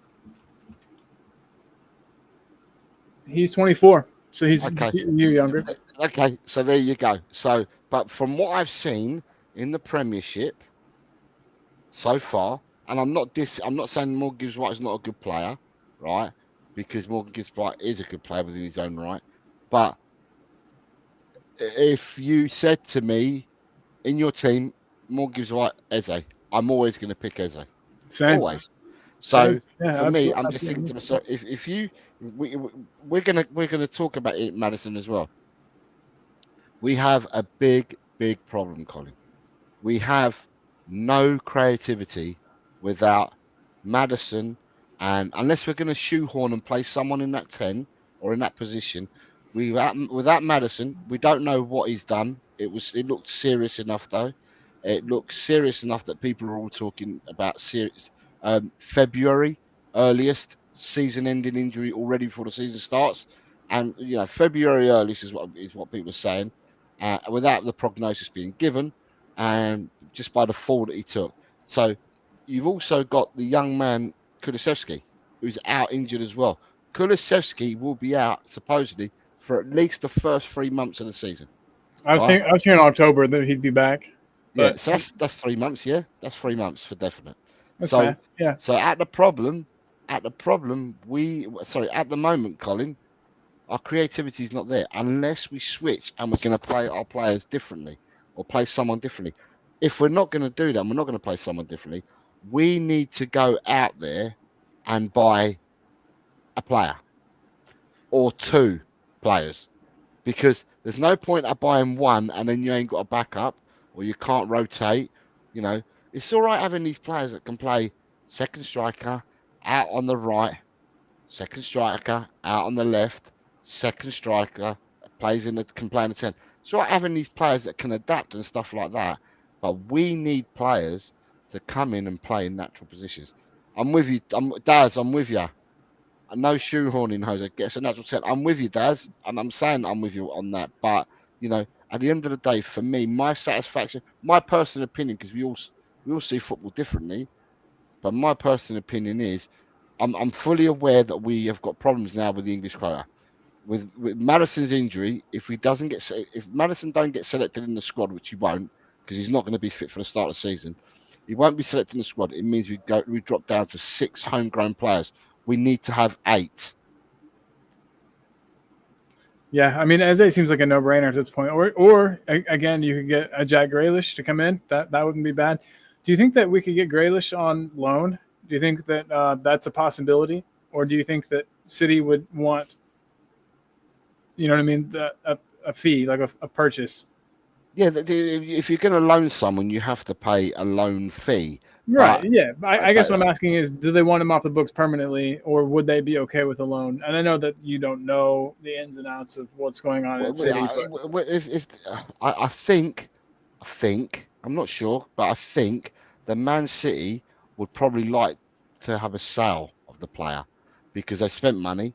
he's 24. So he's Okay. a year younger. Okay, so there you go. So, but from what I've seen in the Premiership so far, and I'm not saying Morgan Gibbs White is not a good player, right? Because Morgan Gibbs White is a good player within his own right. But if you said to me in your team, Morgan Gibbs White, Eze, I'm always going to pick Eze. Same. Always. So Yeah, for me, I'm absolutely. just thinking to myself, if you, we're gonna talk about it, Maddison, as well. We have a big problem, Colin. We have no creativity without Maddison, and unless we're going to shoehorn and play someone in that 10 or in that position, without Maddison, we don't know what he's done. It looked serious enough though. It looked serious enough that people are all talking about serious February earliest season-ending injury already before the season starts, and February earliest is what people are saying, without the prognosis being given, and just by the fall that he took. So you've also got the young man Kulusevski, who's out injured as well. Kulusevski will be out supposedly for at least the first 3 months of the season. I was hearing October that he'd be back. Yeah, so that's 3 months. Yeah, that's 3 months for definite. That's So bad. Yeah. so at the moment, Colin, our creativity is not there unless we switch and we're going to play our players differently or play someone differently. If we're not going to do that, and we're not going to play someone differently, we need to go out there and buy a player or 2 players, because there's no point of buying one and then you ain't got a backup or you can't rotate. It's all right having these players that can play second striker out on the right, second striker out on the left, second striker can play in the 10. It's all right having these players that can adapt and stuff like that, but we need players to come in and play in natural positions. I'm with you, Daz. I'm with you. No shoehorning, Jose. Gets a natural 10. I'm with you, Daz, and I'm saying I'm with you on that. But at the end of the day, for me, my satisfaction, my personal opinion, because we all see football differently, but my personal opinion is, I'm fully aware that we have got problems now with the English quota. With Maddison's injury, if Maddison don't get selected in the squad, which he won't, because he's not going to be fit for the start of the season, he won't be selected in the squad. It means we drop down to 6 homegrown players. We need to have 8. Yeah, I mean, Eze seems like a no-brainer at this point. Or again, you could get a Jack Grealish to come in. That wouldn't be bad. Do you think that we could get Grealish on loan? Do you think that that's a possibility, or do you think that City would want, a fee, like a purchase? Yeah, if you're going to loan someone, you have to pay a loan fee. Right. I guess what I'm asking is, do they want him off the books permanently, or would they be okay with a loan? And I know that you don't know the ins and outs of what's going on in City. I think, I'm not sure, but I think the Man City would probably like to have a sale of the player because they spent money.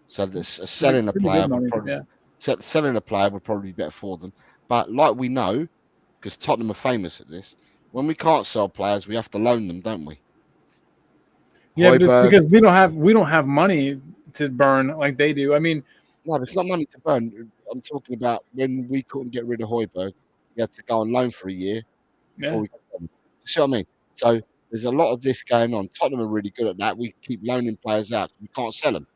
So selling a player would probably be better for them. But like we know, because Tottenham are famous at this, when we can't sell players, we have to loan them, don't we? Yeah, but it's because we don't have money to burn like they do. I mean, no, it's not money to burn. I'm talking about when we couldn't get rid of Højbjerg, we had to go on loan for a year before we got them. You see what I mean? So there's a lot of this going on. Tottenham are really good at that. We keep loaning players out. We can't sell them.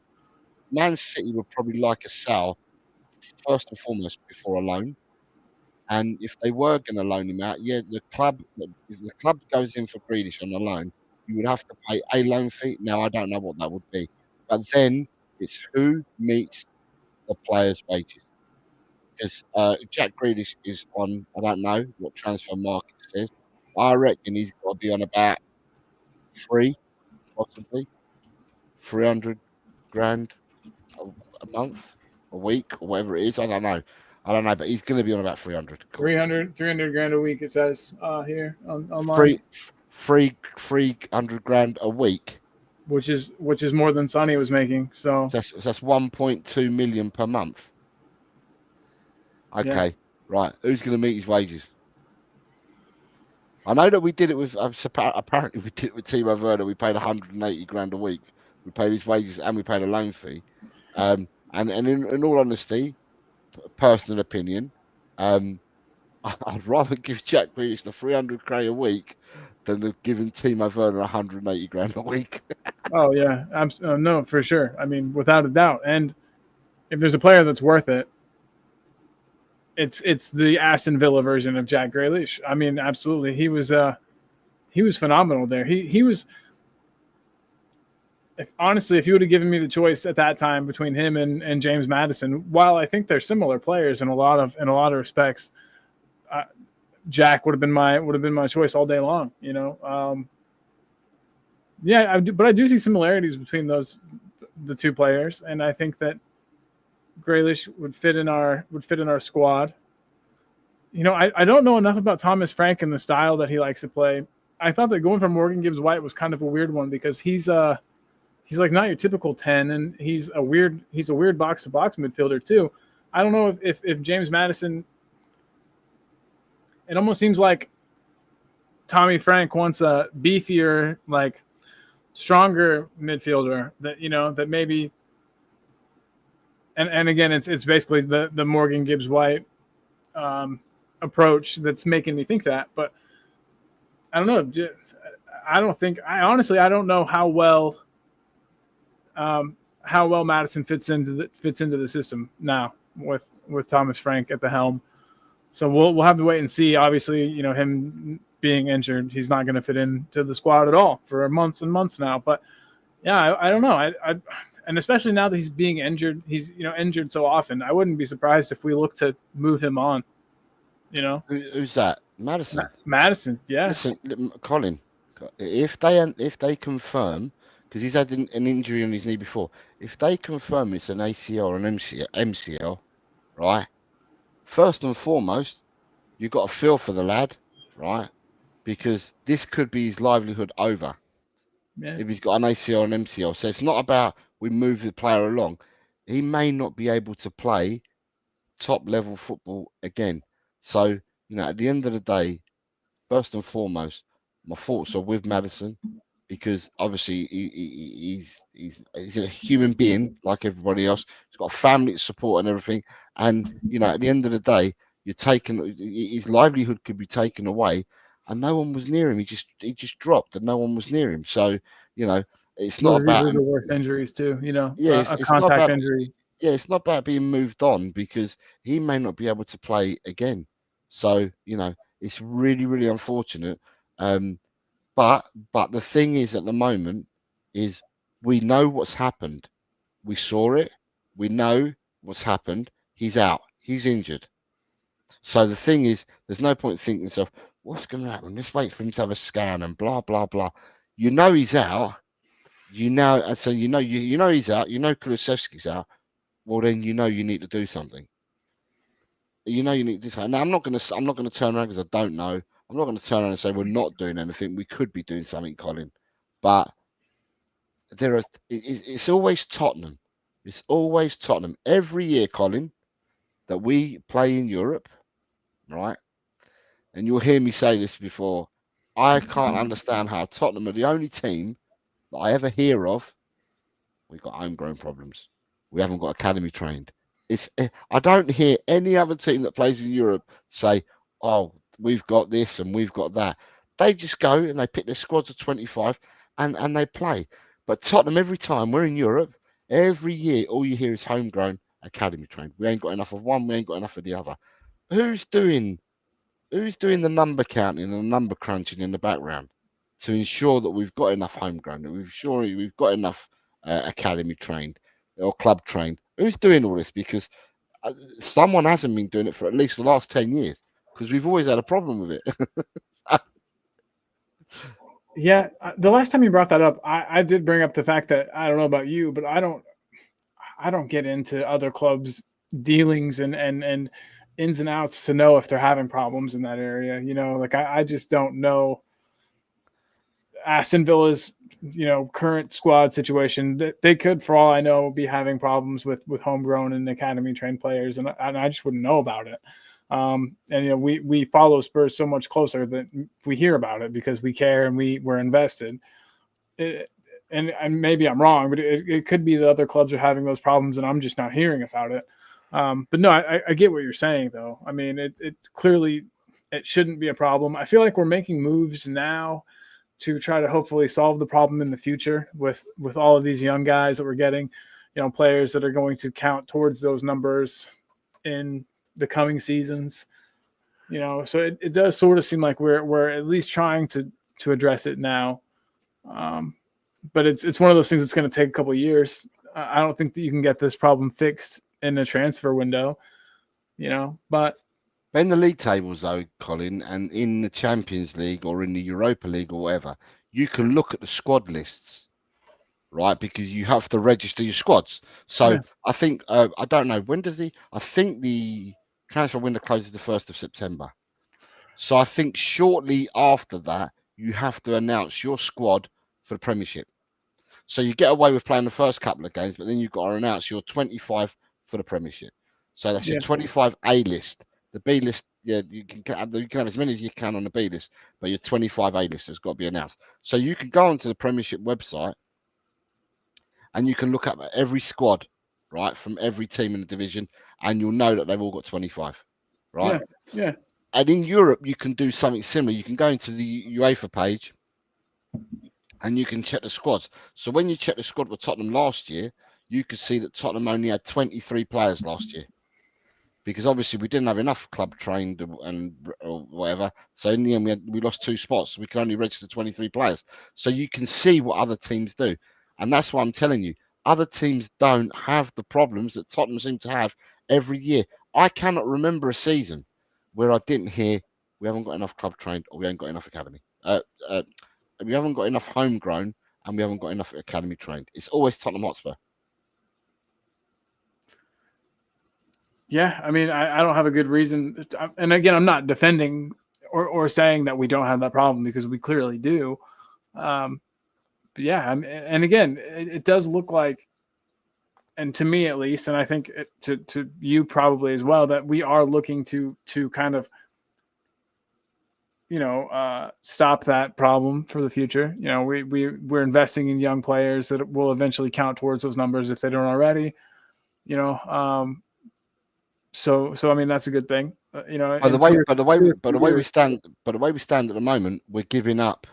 Man City would probably like a sell first and foremost before a loan. And if they were going to loan him out, yeah, if the club goes in for Grealish on a loan, you would have to pay a loan fee. Now I don't know what that would be, but then it's who meets the player's wages. Because Jack Grealish is on, I don't know what transfer market says. I reckon he's got to be on about three, possibly 300 grand a, a month, a week, or whatever it is. I don't know. But he's going to be on about 300. Cool. 300 grand a week, it says here online. 300 grand a week. Which is more than Sonny was making. So that's 1.2 million per month. Okay, yeah. Right. Who's going to meet his wages? I know that we did it with. Apparently, we did it with Timo Werner. We paid 180 grand a week. We paid his wages and we paid a loan fee. And in all honesty, personal opinion, I'd rather give Jack Grealish the 300k a week than giving Timo Werner 180 grand a week. Oh yeah, no, for sure. I mean, without a doubt. And if there's a player that's worth it, it's the Aston Villa version of Jack Grealish. I mean, absolutely. He was phenomenal there. He was. Honestly, if you would have given me the choice at that time between him and James Maddison, while I think they're similar players in a lot of respects, Jack would have been my choice all day long. You know, but I do see similarities between the two players, and I think that Grealish would fit in our squad. You know, I don't know enough about Thomas Frank and the style that he likes to play. I thought that going for Morgan Gibbs White was kind of a weird one because he's like not your typical 10, and he's a weird box to box midfielder too. I don't know if James Maddison. It almost seems like Tommy Frank wants a beefier, like stronger midfielder that maybe. And again, it's basically the Morgan Gibbs White approach that's making me think that. But I don't know. I don't know how well Maddison fits into the system now with Thomas Frank at the helm. So we'll have to wait and see. Obviously, you know, him being injured, he's not going to fit into the squad at all for months and months now. But yeah, I don't know. And especially now that he's being injured, he's injured so often. I wouldn't be surprised if we look to move him on. You know, who's that? Maddison. Maddison, yeah. Listen, Colin, if they confirm, because he's had an injury on his knee before, if they confirm it's an ACL or an MCL, right? First and foremost, you've got to feel for the lad, right? Because this could be his livelihood over. Yeah. If he's got an ACL and MCL. So it's not about we move the player along. He may not be able to play top level football again. So, at the end of the day, first and foremost, my thoughts are with Maddison because obviously he's a human being like everybody else. He's got a family to support and everything. And, at the end of the day, his livelihood could be taken away. And no one was near him. He just dropped, and no one was near him. So it's not about the worst injuries too. Yeah, a contact injury. Yeah, it's not about being moved on because he may not be able to play again. So it's really, really unfortunate. But the thing is, at the moment, is we know what's happened. We saw it. We know what's happened. He's out. He's injured. So the thing is, there's no point thinking to yourself, what's going to happen? Let's wait for him to have a scan and blah, blah, blah. He's out. So he's out. Kulusevski's out. Well, then you need to do something. You need to do something. Now, I'm not going to turn around because I don't know. I'm not going to turn around and say we're not doing anything. We could be doing something, Colin. But it's always Tottenham. It's always Tottenham. Every year, Colin, that we play in Europe, right? And you'll hear me say this before. I can't understand how Tottenham are the only team that I ever hear of. We've got homegrown problems. We haven't got academy trained. I don't hear any other team that plays in Europe say, oh, we've got this and we've got that. They just go and they pick their squads of 25 and they play. But Tottenham, every time we're in Europe, every year, all you hear is homegrown, academy trained. We ain't got enough of one, we ain't got enough of the other. who's doing the number counting and the number crunching in the background to ensure that we've got enough homegrown, that we've got enough academy trained or club trained? Who's doing all this? Because someone hasn't been doing it for at least the last 10 years, because we've always had a problem with it. Yeah, the last time you brought that up, I did bring up the fact that I don't know about you, but I don't get into other clubs' dealings and ins and outs to know if they're having problems in that area. Like I just don't know Aston Villa's current squad situation. That they could, for all I know, be having problems with homegrown and academy trained players, and I just wouldn't know about it. And we follow Spurs so much closer that we hear about it because we care and we're invested. And maybe I'm wrong, but it could be that other clubs are having those problems and I'm just not hearing about it. But no, I get what you're saying though. I mean, it clearly it shouldn't be a problem. I feel like we're making moves now to try to hopefully solve the problem in the future with all of these young guys that we're getting, players that are going to count towards those numbers in the coming seasons. So it does sort of seem like we're at least trying to address it now. But it's one of those things that's going to take a couple of years. I don't think that you can get this problem fixed in a transfer window, but in the league tables though, Colin, and in the Champions League or in the Europa League or whatever, you can look at the squad lists, right? Because you have to register your squads. So yeah. I think, I don't know, I think the transfer window closes the 1st of September. So I think shortly after that, you have to announce your squad for the Premiership. So you get away with playing the first couple of games, but then you've got to announce your 25 for the Premiership. So that's your 25 A list. The B list, yeah, you can have as many as you can on the B list, but your 25 A list has got to be announced. So you can go onto the Premiership website and you can look up every squad, right, from every team in the division, and you'll know that they've all got 25, right? Yeah. And in Europe, you can do something similar. You can go into the UEFA page and you can check the squads. So when you check the squad with Tottenham last year, you could see that Tottenham only had 23 players last year, because obviously we didn't have enough club trained or whatever. So in the end, we lost 2 spots. We could only register 23 players. So you can see what other teams do. And that's why I'm telling you, other teams don't have the problems that Tottenham seem to have every year. I cannot remember a season where I didn't hear we haven't got enough club trained or we haven't got enough academy. We haven't got enough homegrown and we haven't got enough academy trained. It's always Tottenham Hotspur. Yeah, I mean, I don't have a good reason. And again, I'm not defending or saying that we don't have that problem, because we clearly do. But yeah, and again, it does look like, and to me at least, and I think to you probably as well, that we are looking to kind of, stop that problem for the future. We're investing in young players that will eventually count towards those numbers if they don't already. So I mean, that's a good thing. But the way we stand at the moment, we're giving up.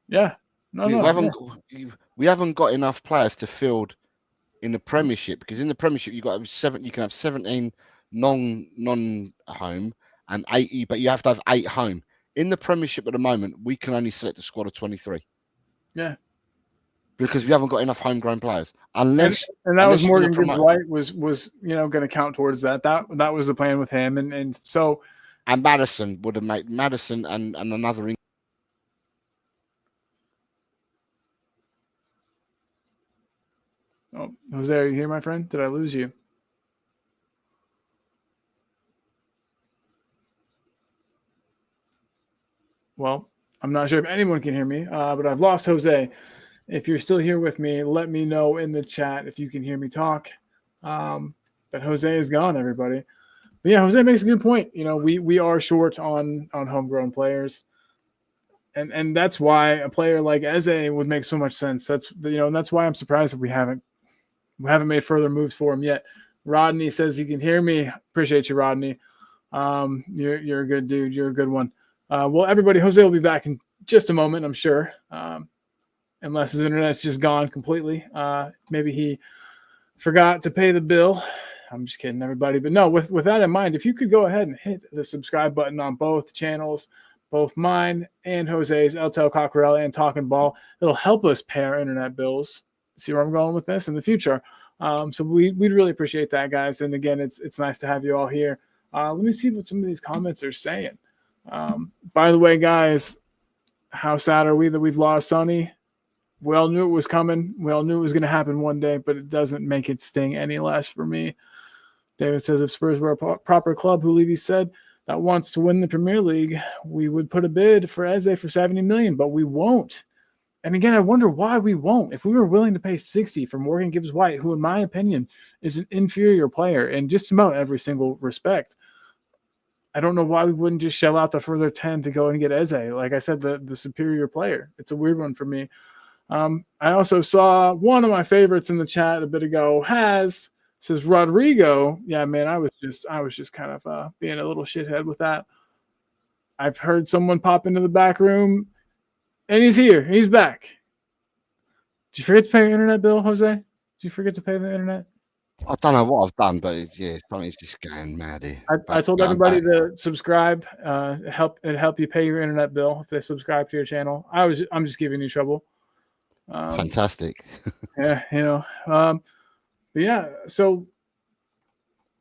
Yeah. We haven't got enough players to field in the Premiership, because in the Premiership you can have 17 non-home and 80, but you have to have 8 home. In the Premiership at the moment, we can only select a squad of 23. Yeah. Because we haven't got enough homegrown players. And that was Morgan Gibbs-White was going to count towards that. That was the plan with him, and so. And Maddison would have made Maddison and another. Oh, Jose, are you here, my friend? Did I lose you? Well, I'm not sure if anyone can hear me, but I've lost Jose. If you're still here with me, let me know in the chat if you can hear me talk. But Jose is gone, everybody. But yeah, Jose makes a good point. We are short on homegrown players. And that's why a player like Eze would make so much sense. That's why I'm surprised that we haven't made further moves for him yet. Rodney says he can hear me. Appreciate you, Rodney. You're a good dude. You're a good one. Well, everybody, Jose will be back in just a moment, I'm sure. Unless his internet's just gone completely. Maybe he forgot to pay the bill I'm just kidding, everybody. But no, with that in mind, if you could go ahead and hit the subscribe button on both channels, both mine and Jose's, El Tel Cockerel and Talking Ball, it'll help us pay our internet bills. See where I'm going with this in the future. So we'd really appreciate that, guys. And again, it's nice to have you all here. Let me see what some of these comments are saying. By the way, guys, how sad are we that we've lost Sonny? We all knew it was coming. We all knew it was going to happen one day, but it doesn't make it sting any less for me. David says, if Spurs were a proper club, who Levy said, that wants to win the Premier League, we would put a bid for Eze for 70 million, but we won't. And again, I wonder why we won't. If we were willing to pay 60 for Morgan Gibbs-White, who in my opinion is an inferior player in just about every single respect, I don't know why we wouldn't just shell out the further 10 to go and get Eze. Like I said, the superior player. It's a weird one for me. I also saw one of my favorites in the chat a bit ago says Rodrygo. Yeah, man, I was just kind of being a little shithead with that. I've heard someone pop into the back room, and he's here. He's back. Did you forget to pay your internet bill, Jose? Did you forget to pay the internet? I don't know what I've done, but something's just going mad here. I told everybody to subscribe. Help you pay your internet bill if they subscribe to your channel. I'm just giving you trouble. Fantastic. Yeah, but yeah, so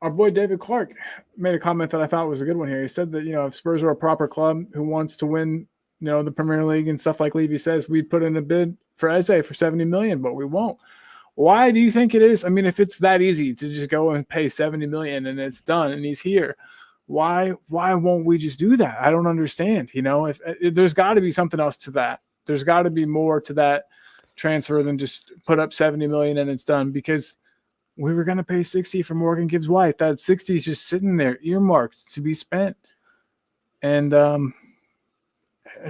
our boy David Clark made a comment that I thought was a good one here. He said that, if Spurs were a proper club who wants to win, the Premier League and stuff like Levy says, we'd put in a bid for Eze for 70 million, but we won't. Why do you think it is? I mean, if it's that easy to just go and pay 70 million and it's done and he's here, why won't we just do that? I don't understand. If there's got to be something else to that. There's got to be more to that transfer than just put up 70 million and it's done, because we were going to pay 60 for Morgan Gibbs-White. That 60 is just sitting there earmarked to be spent. And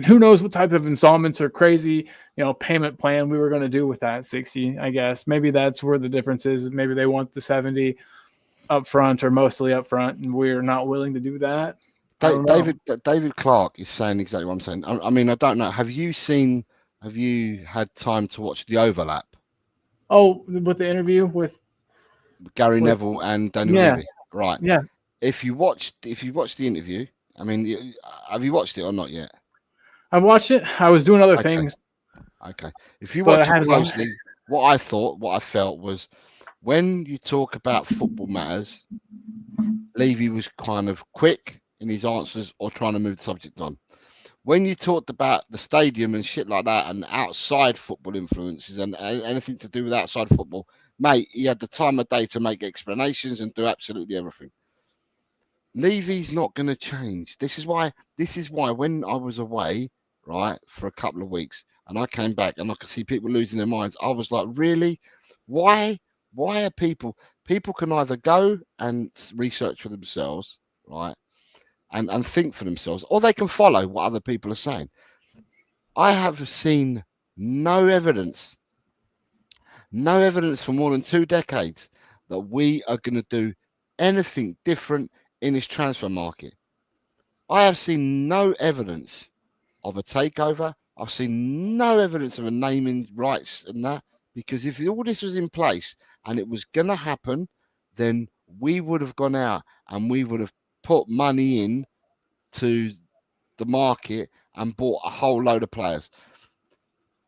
who knows what type of installments or crazy, payment plan we were going to do with that 60, I guess. Maybe that's where the difference is. Maybe they want the 70 up front or mostly up front, and we're not willing to do that. David Clark is saying exactly what I'm saying. I mean, I don't know. Have you had time to watch the overlap? Oh, with the interview with Gary Neville and Daniel Levy, right? Yeah. If you watched the interview, I mean, have you watched it or not yet? I watched it. I was doing other things. Okay. If you watch it closely, what I felt was, when you talk about football matters, Levy was kind of quick in his answers or trying to move the subject on. When you talked about the stadium and shit like that and outside football influences and anything to do with outside football, mate, he had the time of day to make explanations and do absolutely everything. Levy's not going to change. This is why when I was away, right, for a couple of weeks, and I came back and I could see people losing their minds, I was like, really? Why are people can either go and research for themselves, right, and think for themselves, or they can follow what other people are saying. I have seen no evidence for more than 2 decades that we are going to do anything different in this transfer market. I have seen no evidence of a takeover. I've seen no evidence of a naming rights and that, because if all this was in place and it was going to happen, then we would have gone out and we would have put money in to the market and bought a whole load of players.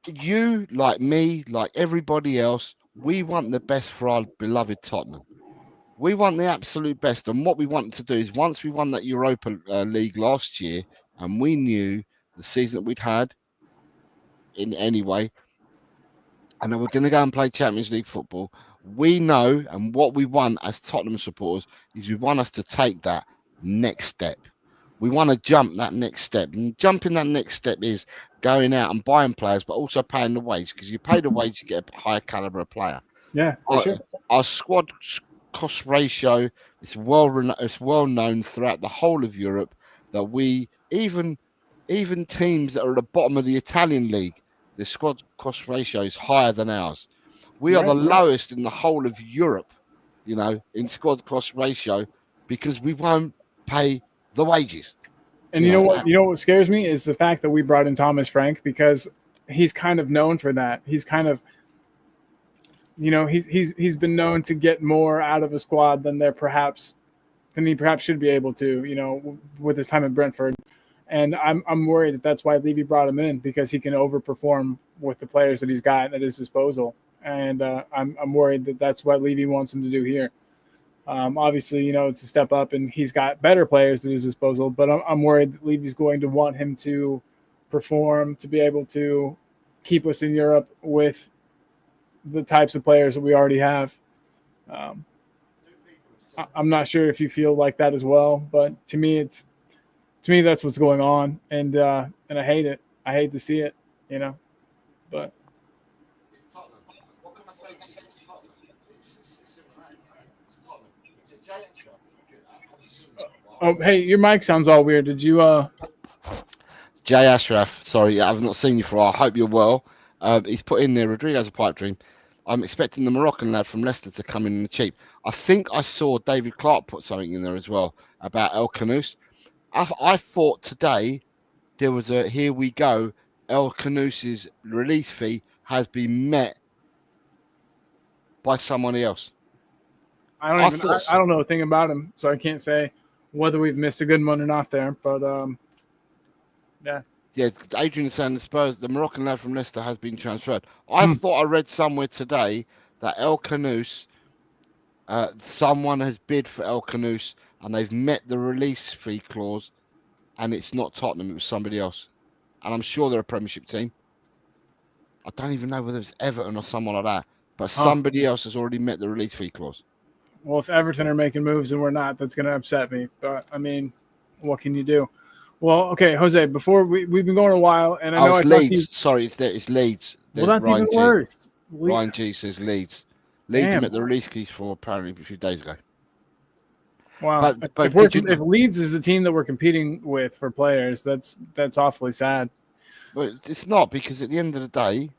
You, like me, like everybody else, we want the best for our beloved Tottenham. We want the absolute best. And what we wanted to do is, once we won that Europa League last year, and we knew the season that we'd had in any way, and then we're going to go and play Champions League football, we know, and what we want as Tottenham supporters is we want us to take that next step. We want to jump that next step. And jumping that next step is going out and buying players, but also paying the wage, because you pay the wage, you get a higher caliber of player. Yeah, for sure. Our squad cost ratio is well known throughout the whole of Europe, that we, even teams that are at the bottom of the Italian league, the squad cost ratio is higher than ours. We are the lowest in the whole of Europe, in squad cost ratio, because we won't pay the wages. And you know what scares me is the fact that we brought in Thomas Frank, because he's kind of known for that. He's kind of he's been known to get more out of a squad than he perhaps should be able to, with his time at Brentford. And I'm worried that's why Levy brought him in, because he can overperform with the players that he's got at his disposal. And I'm worried that's what Levy wants him to do here. Obviously, it's a step up, and he's got better players at his disposal. But I'm worried that Levy's going to want him to perform, to be able to keep us in Europe with the types of players that we already have. I'm not sure if you feel like that as well, but to me, that's what's going on, and I hate it. I hate to see it, but. Oh, hey, your mic sounds all weird. Did you? Jay Ashraf, sorry, I've not seen you for a while. I hope you're well. He's put in there, Rodrygo's a pipe dream. I'm expecting the Moroccan lad from Leicester to come in the cheap. I think I saw David Clark put something in there as well about El Kanous. I thought today there was a here we go. El Kanous's release fee has been met by someone else. I don't know a thing about him, so I can't say whether we've missed a good one or not there. But yeah. Yeah, Adrian is saying the Spurs, the Moroccan lad from Leicester has been transferred. I thought I read somewhere today that El Kanous, someone has bid for El Kanous and they've met the release fee clause, and it's not Tottenham, it was somebody else. And I'm sure they're a Premiership team. I don't even know whether it's Everton or someone like that, but somebody else has already met the release fee clause. Well, if Everton are making moves and we're not, that's going to upset me. But, I mean, what can you do? Well, okay, Jose, before we've been going a while, and I know it's Leeds. Sorry, it's Leeds. Well, that's Ryan even worse. Ryan G says Leeds. Leeds met the release keys for apparently a few days ago. Wow. But if Leeds is the team that we're competing with for players, that's awfully sad. Well, it's not, because at the end of the day,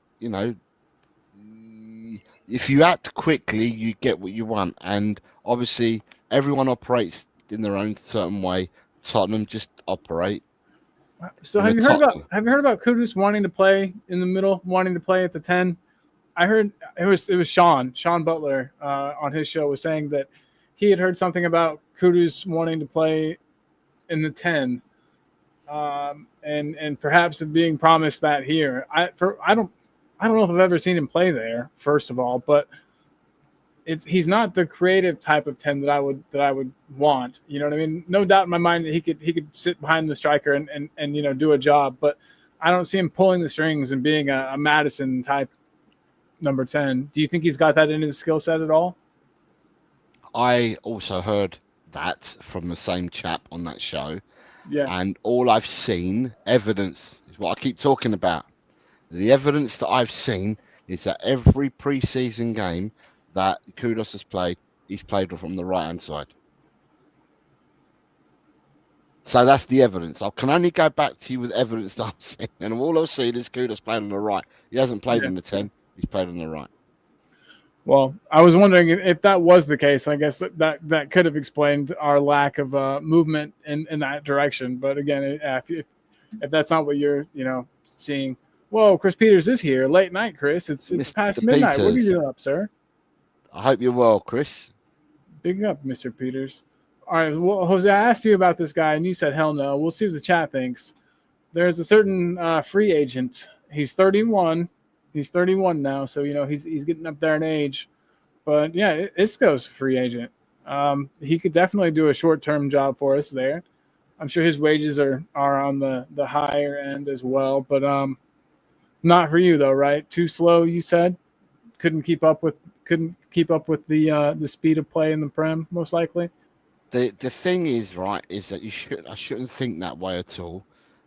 if you act quickly, you get what you want. And obviously, everyone operates in their own certain way. Tottenham just operate. So have you heard about Kudus wanting to play in the middle, wanting to play at the 10? I heard it was Sean Butler on his show was saying that he had heard something about Kudus wanting to play in the 10, and perhaps being promised that here. I don't know if I've ever seen him play there, first of all, but he's not the creative type of 10 that I would want. You know what I mean? No doubt in my mind that he could sit behind the striker and do a job, but I don't see him pulling the strings and being a Maddison type number 10. Do you think he's got that in his skill set at all? I also heard that from the same chap on that show. Yeah. And all I've seen, evidence, is what I keep talking about. The evidence that I've seen is that every pre-season game that Kudus has played, he's played from the right-hand side. So that's the evidence. I can only go back to you with evidence that I've seen. And all I've seen is Kudus played on the right. He hasn't played in the 10. He's played on the right. Well, I was wondering if that was the case. I guess that could have explained our lack of movement in that direction. But again, if that's not what you're seeing. Whoa, Chris Peters is here. Late night, Chris. It's past midnight. Peters. What are you doing up, sir? I hope you're well, Chris. Big up, Mr. Peters. All right, well, Jose, I asked you about this guy, and you said hell no. We'll see what the chat thinks. There's a certain free agent. He's 31. He's 31 now, so he's getting up there in age. But yeah, Isco's free agent. He could definitely do a short-term job for us there. I'm sure his wages are on the higher end as well, but not for you though, right? Too slow, you said. Couldn't keep up with the speed of play in the Prem, most likely. The thing is, right, is that I shouldn't think that way at all.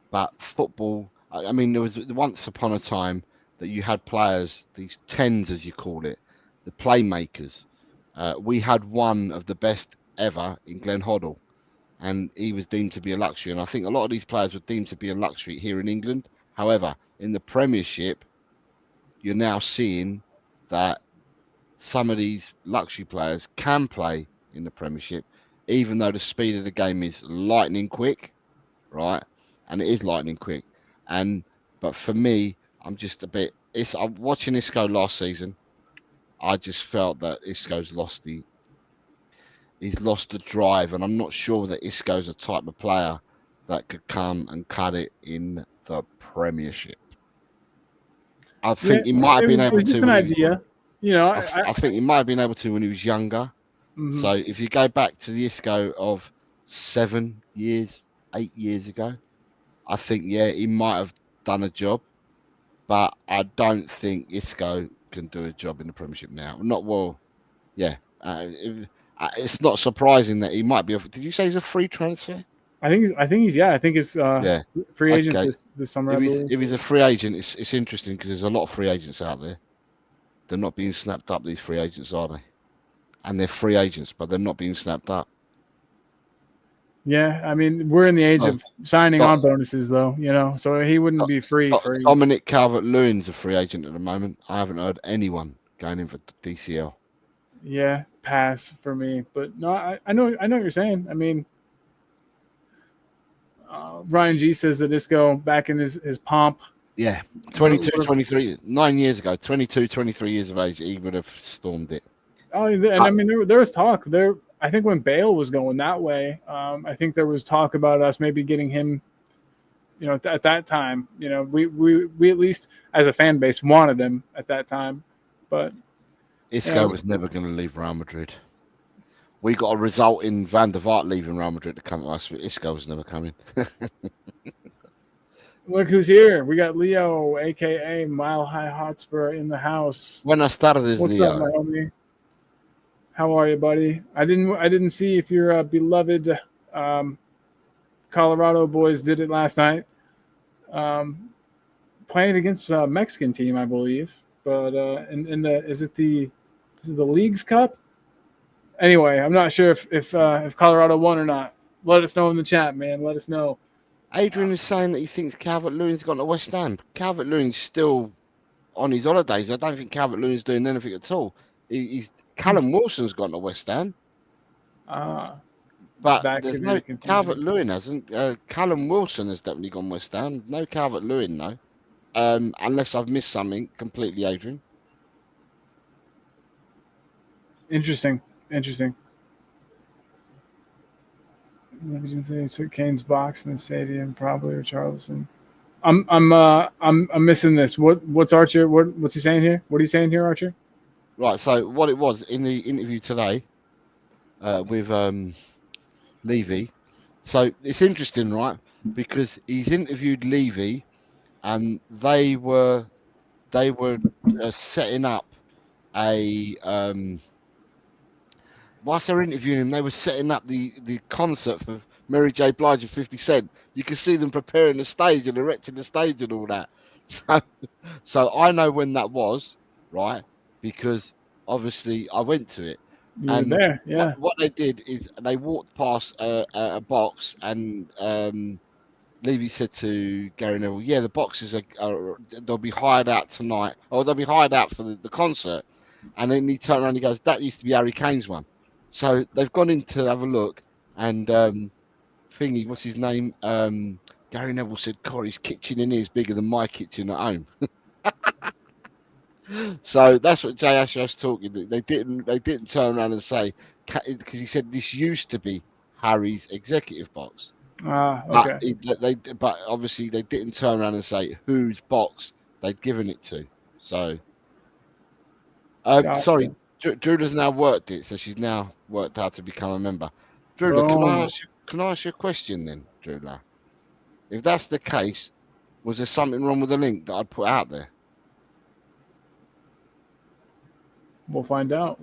But football, I mean, there was once upon a time that you had players, these 10s as you call it, the playmakers. We had one of the best ever in Glenn Hoddle, and he was deemed to be a luxury. And I think a lot of these players were deemed to be a luxury here in England. However, in the Premiership, you're now seeing that some of these luxury players can play in the Premiership, even though the speed of the game is lightning quick, right? And it is lightning quick. But for me, I'm just a bit. I'm watching Isco last season. I just felt that Isco's lost the drive, and I'm not sure that Isco's a type of player that could come and cut it in the Premiership. I think he might have been it able was just to an when he was. idea. I think he might have been able to when he was younger. Mhm. So if you go back to the Isco of 7 years, 8 years ago, I think he might have done a job, but I don't think Isco can do a job in the Premiership now. Not well. Yeah, it's not surprising that he might be. Did you say he's a free transfer? I think he's Yeah. free agent Okay. this summer, I believe. If he's a free agent, it's interesting because there's a lot of free agents out there. They're not being snapped up. These free agents, are they? And they're free agents, but they're not being snapped up. Yeah, I mean, we're in the age Oh, of signing got- on bonuses, though. So he wouldn't be free for. Dominic Calvert-Lewin's a free agent at the moment. I haven't heard anyone going in for DCL. Yeah, pass for me. But no, I know what you're saying. I mean, Ryan G says that Isco back in his pomp. Yeah, 22, 23, 9 years ago, 22, 23 years of age, he would have stormed it. Oh, and I mean, there was talk there. I think when Bale was going that way, I think there was talk about us maybe getting him. At that time, we at least as a fan base wanted him at that time, but Isco was never going to leave Real Madrid. We got a result in Van der Vaart leaving Real Madrid to come to us, but Isco was never coming. Look who's here. We got Leo, a.k.a. Mile High Hotspur, in the house. Buenas tardes, What's Leo. up, my homie? How are you, buddy? I didn't see if your beloved Colorado boys did it last night. Playing against a Mexican team, I believe. But is it the Leagues Cup? Anyway, I'm not sure if Colorado won or not. Let us know in the chat, man. Let us know. Adrian is saying that he thinks Calvert-Lewin's gone to West Ham. Calvert-Lewin's still on his holidays. I don't think Calvert-Lewin's doing anything at all. Callum Wilson's gone to West Ham. But there's no Calvert-Lewin hasn't. Callum Wilson has definitely gone West Ham. No Calvert-Lewin, no. Unless I've missed something completely, Adrian. Interesting. He took Kane's box in the stadium, probably, or Charleston. I'm missing this. What's Archer? What's he saying here? What are you saying here, Archer? Right. So what it was in the interview today with Levy. So it's interesting, right? Because he's interviewed Levy, and they were setting up a whilst they're interviewing him, they were setting up the concert for Mary J. Blige and 50 Cent. You can see them preparing the stage and erecting the stage and all that. So I know when that was, right? Because obviously I went to it. You were there, yeah. What they did is they walked past a box, and Levy said to Gary Neville, "Yeah, the boxes they'll be hired out tonight, or they'll be hired out for the concert." And then he turned around and he goes, "That used to be Harry Kane's one." So they've gone in to have a look, and thingy, what's his name? Gary Neville said, "Corey's kitchen in here is bigger than my kitchen at home." So that's what Jay Ashraf's talking. They didn't turn around and say, because he said this used to be Harry's executive box. Okay. But obviously they didn't turn around and say whose box they'd given it to. So sorry, Drula's now worked it, so she's now worked out to become a member. Drula, can I ask you a question then, Drula? If that's the case, was there something wrong with the link that I'd put out there? We'll find out.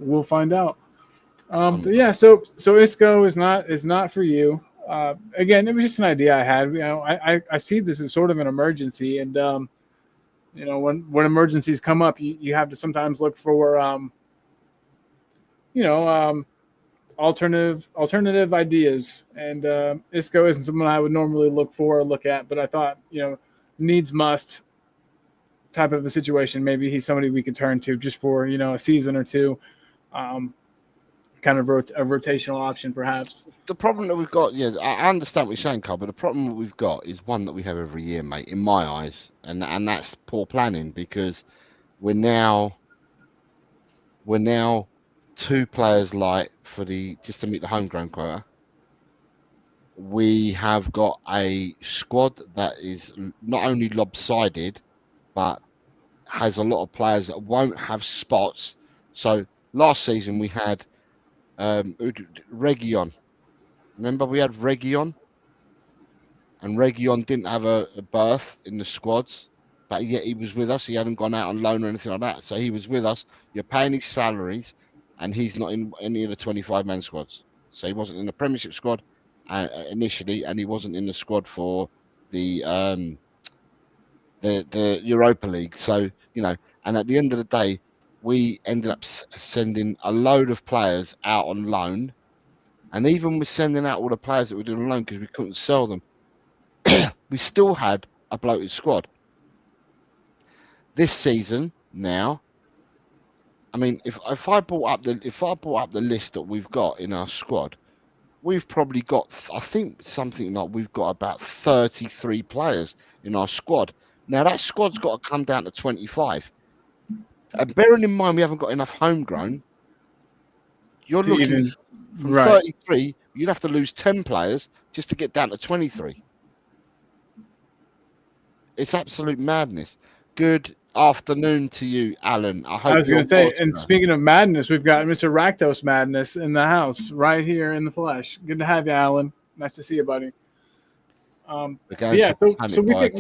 But yeah, so Isco is not for you. Again, it was just an idea I had. I see this as sort of an emergency, and when emergencies come up, you have to sometimes look for alternative ideas. And Isco isn't someone I would normally look at, but I thought needs must type of a situation. Maybe he's somebody we could turn to just for a season or two, kind of a rotational option perhaps. The problem that we've got, I understand what you're saying, Carl, but the problem that we've got is one that we have every year, mate, in my eyes, and that's poor planning, because we're now we're now 2 players light for just to meet the homegrown quota. We have got a squad that is not only lopsided, but has a lot of players that won't have spots. So last season we had Region. Remember we had Region, and Region didn't have a berth in the squads, but yet he was with us. He hadn't gone out on loan or anything like that. So he was with us. You're paying his salaries, and he's not in any of the 25-man squads. So he wasn't in the Premiership squad initially, and he wasn't in the squad for the Europa League. So, and at the end of the day, we ended up sending a load of players out on loan. And even with sending out all the players that were doing on loan because we couldn't sell them, we still had a bloated squad. This season now, I mean, if I brought up the list that we've got in our squad, we've probably got, I think, something like we've got about 33 players in our squad. Now that squad's got to come down to 25. And bearing in mind we haven't got enough homegrown, you're To looking even- from right. 33. You'd have to lose 10 players just to get down to 23. It's absolute madness. Good afternoon to you, Alan. I hope I was going you're to say, well, and sir. speaking of madness, we've got Mr. Raktos Madness in the house right here in the flesh. Good to have you, Alan. Nice to see you, buddy. We're going Yeah, to so we think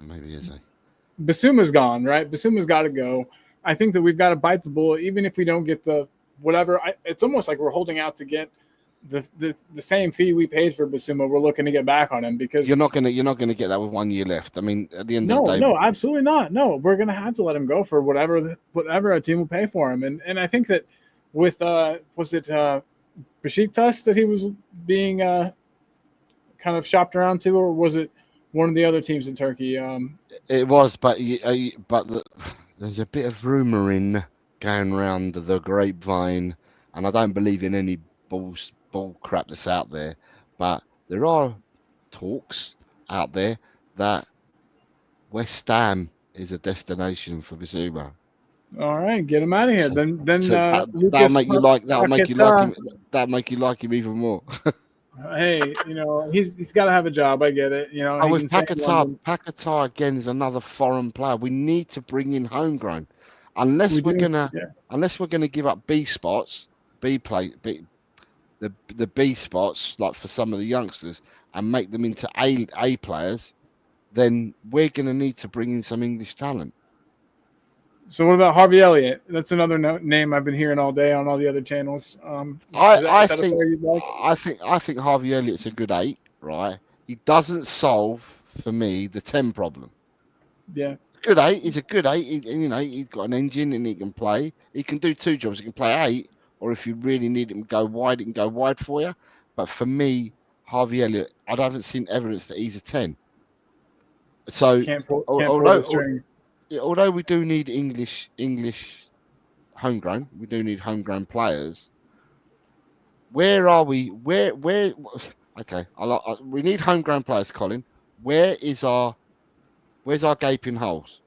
maybe is he? Basuma's gone, right? Basuma's got to go. I think that we've got to bite the bullet, even if we don't get the whatever. It's almost like we're holding out to get the same fee we paid for Basuma. We're looking to get back on him because You're not gonna get that with 1 year left. I mean, at the end of the day, no, absolutely not. No, we're gonna have to let him go for whatever a team will pay for him. And I think that with was it Besiktas that he was being kind of shopped around to, or was it one of the other teams in Turkey? it was, but there's a bit of rumouring going around the grapevine, and I don't believe in any bull crap that's out there, but there are talks out there that West Ham is a destination for Bissouma. All right, get him out of here. So- Then that'll Lucas make you like Paquetá. him. That'll make you like him even more. Hey, he's got to have a job. I get it. Oh, he with can stay in London. Paquetá again is another foreign player. We need to bring in homegrown, unless We we're do, gonna yeah. give up B spots, the B spots like for some of the youngsters and make them into A players. Then we're gonna need to bring in some English talent. So what about Harvey Elliott? That's another name I've been hearing all day on all the other channels. I is that a think player you'd like? I think Harvey Elliott's a good 8, right? He doesn't solve for me the 10 problem. Yeah. Good 8. He's a good 8. He's got an engine and he can play. He can do 2 jobs. He can play 8, or if you really need him to go wide, he can go wide for you. But for me, Harvey Elliott, I haven't seen evidence that he's a 10. So Can't pull the string. although we do need English homegrown, we do need homegrown players. Where are we? Where? Okay, we need homegrown players, Colin. Where's our gaping holes?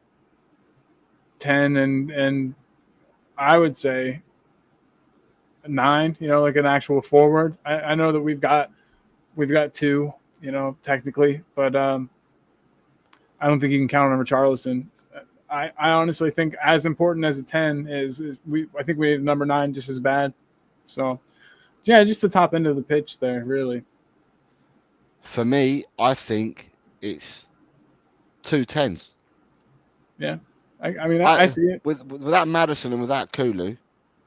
10 and I would say 9. Like an actual forward. I know that we've got 2. Technically, but I don't think you can count on Richarlison. I honestly think as important as a 10 is I think we need number 9 just as bad. So, yeah, just the top end of the pitch there, really. For me, I think it's 2 10s. Yeah, I see it. Without Maddison and without Kulu,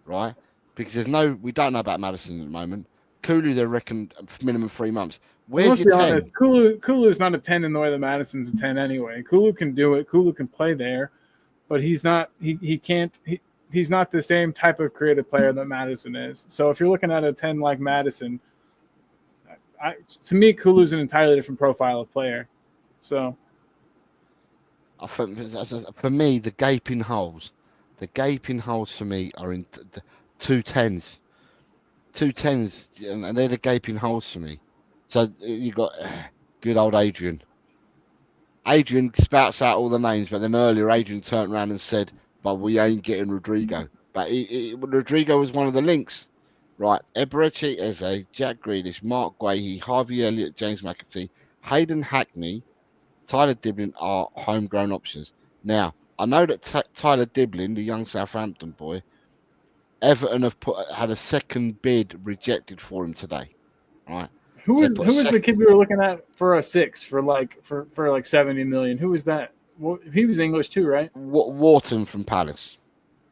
right? Because we don't know about Maddison at the moment. Kulu, they reckon minimum 3 months. Where's your 10? Honest, Kulu's not a 10 in the way that Maddison's a 10 anyway. Kulu can do it. Kulu can play there, but he's not. He can't. He's not the same type of creative player that Maddison is. So if you're looking at a 10 like Maddison, to me, Kulu's an entirely different profile of player. So For me, the gaping holes for me are in the 2 10s. 2 10s, and they're the gaping holes for me. So you got good old Adrian. Adrian spouts out all the names, but then earlier Adrian turned around and said, "But we ain't getting Rodrygo." But Rodrygo was one of the links, right? Eberechi Eze, Jack Grealish, Mark Guehi, Harvey Elliott, James McAtee, Hayden Hackney, Tyler Diblin are homegrown options. Now, I know that Tyler Diblin, the young Southampton boy, Everton have had a second bid rejected for him today, right? Who So they is put a who is the kid we were looking at for a 6 for like 70 million? Who was that? Well, he was English too, right? Wharton from Palace.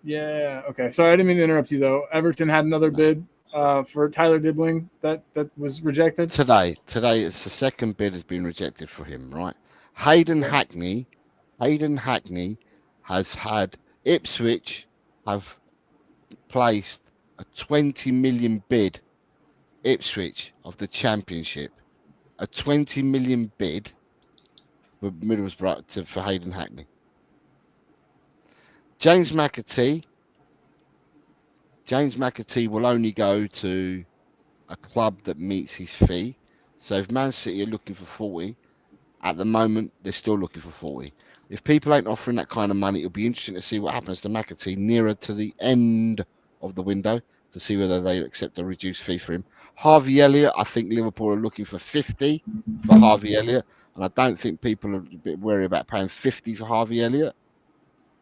Yeah. Okay. Sorry, I didn't mean to interrupt you though. Everton had another bid for Tyler Dibling that was rejected. Today, it's the second bid has been rejected for him, right? Hayden Okay. Hackney has had Ipswich have placed a 20 million bid. Ipswich of the Championship, a 20 million bid for Middlesbrough for Hayden Hackney. James McAtee will only go to a club that meets his fee. So if Man City are looking for 40, at the moment they're still looking for 40. If people ain't offering that kind of money, it'll be interesting to see what happens to McAtee nearer to the end of the window to see whether they accept a reduced fee for him. Harvey Elliott, I think Liverpool are looking for 50 for Harvey Elliott, and I don't think people are a bit wary about paying 50 for Harvey Elliott.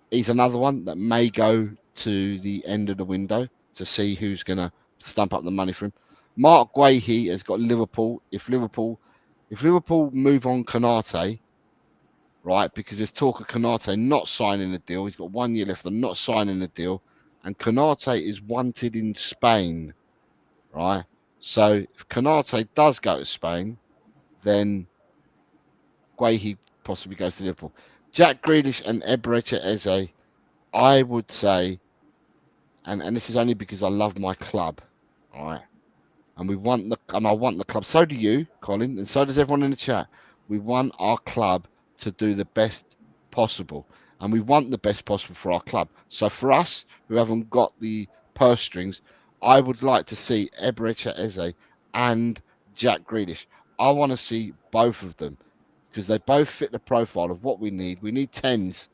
He's another one that may go to the end of the window to see who's going to stump up the money for him. Mark Guehi has got Liverpool. If Liverpool move on Konate, right, because there's talk of Konate not signing the deal. He's got 1 year left and not signing the deal. And Konate is wanted in Spain, right? So if Konate does go to Spain, then Guehi possibly goes to Liverpool. Jack Grealish and Eberechi Eze, I would say, and this is only because I love my club, all right? And I want the club. So do you, Colin, and so does everyone in the chat. We want our club to do the best possible, and we want the best possible for our club. So for us who haven't got the purse strings, I would like to see Eberechi Eze and Jack Grealish. I want to see both of them because they both fit the profile of what we need. We need tens.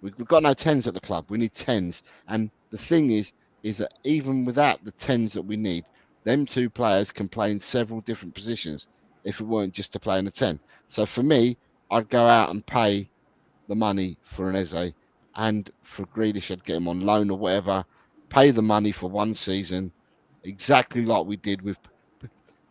We've got no tens at the club. We need tens. And the thing is that even without the tens that we need, them two players can play in several different positions if it weren't just to play in a 10. So for me, I'd go out and pay the money for an Eze, and for Grealish, I'd get him on loan or whatever, pay the money for 1 season, exactly like we did with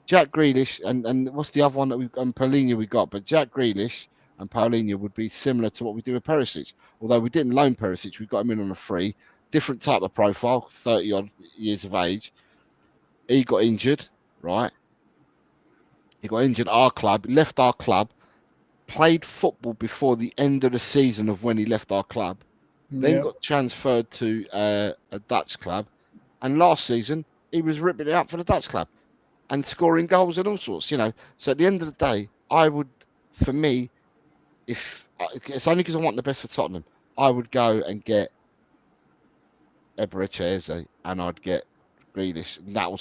Jack Grealish, and what's the other one that Paulinho we got, but Jack Grealish and Paulinho would be similar to what we do with Perisic. Although we didn't loan Perisic, we got him in on a free, different type of profile, 30 odd years of age. He got injured, right? He got injured at our club, left our club, played football before the end of the season of when he left our club, then got transferred to a Dutch club, and last season he was ripping it up for the Dutch club and scoring goals and all sorts, you know. So at the end of the day, I would, for me, if it's only because I want the best for Tottenham, I would go and get Eberechi Eze and I'd get Grealish. And that will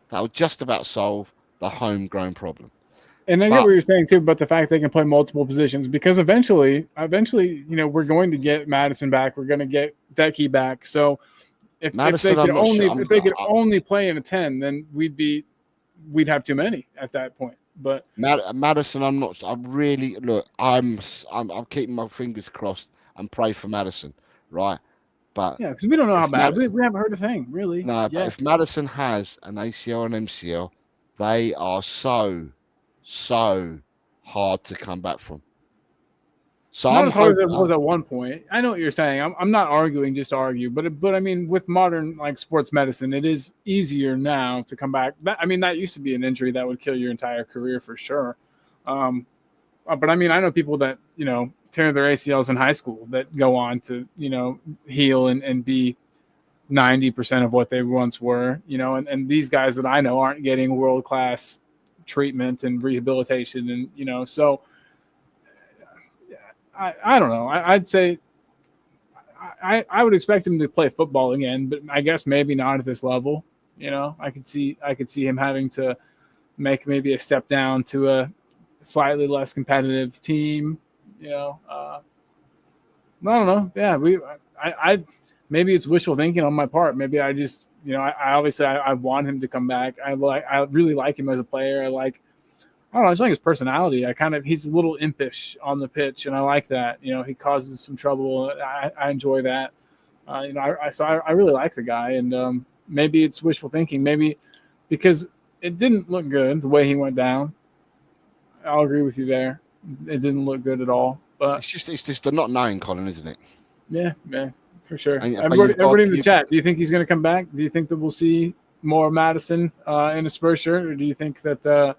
that will just about solve the homegrown problem. And I get what you're saying too, but the fact they can play multiple positions, because eventually, you know, we're going to get Maddison back, we're going to get Decky back. So if they could only play in a 10, then we'd have too many at that point. But Maddison, I'm keeping my fingers crossed and pray for Maddison, right? But yeah, because we don't know how bad. We haven't heard a thing, really. No, but if Maddison has an ACL and MCL, they are so hard to come back from. So not as hard as it was at one point. I know what you're saying. I'm not arguing just to argue, but I mean, with modern like sports medicine, it is easier now to come back. That used to be an injury that would kill your entire career for sure. But I mean, I know people that, you know, tear their ACLs in high school that go on to, you know, heal and be 90% of what they once were, you know, and these guys that I know aren't getting world-class treatment and rehabilitation. And, you know, so I don't know. I'd say I would expect him to play football again, but I guess maybe not at this level. You know, I could see him having to make maybe a step down to a slightly less competitive team. You know, I don't know. Yeah, maybe it's wishful thinking on my part. Maybe I just, I obviously I want him to come back. I really like him as a player. I don't know. I just like his personality. He's a little impish on the pitch, and I like that. He causes some trouble. I enjoy that. I really like the guy, and maybe it's wishful thinking. Maybe because it didn't look good the way he went down. I'll agree with you there. It didn't look good at all. But it's just the not knowing, Colin, isn't it? yeah, for sure. And, Everybody in the chat, do you think he's going to come back? Do you think that we'll see more Maddison in a Spurs shirt, or do you think that?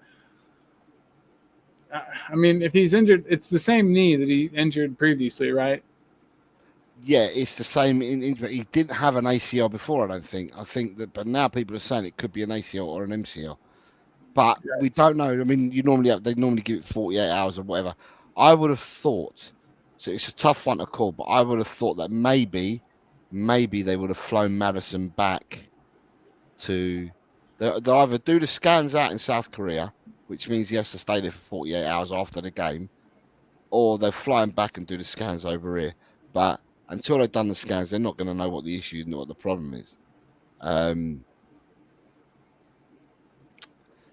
I mean, if he's injured, it's the same knee that he injured previously, right? Yeah, it's the same injury. He didn't have an ACL before, I don't think. I think that, but now people are saying it could be an ACL or an MCL. But we don't know. I mean, they normally give it 48 hours or whatever. I would have thought, so it's a tough one to call, but I would have thought that maybe they would have flown Maddison back to. They'll either do the scans out in South Korea, which means he has to stay there for 48 hours after the game, or they'll fly him back and do the scans over here. But until they've done the scans, they're not going to know what the issue and what the problem is.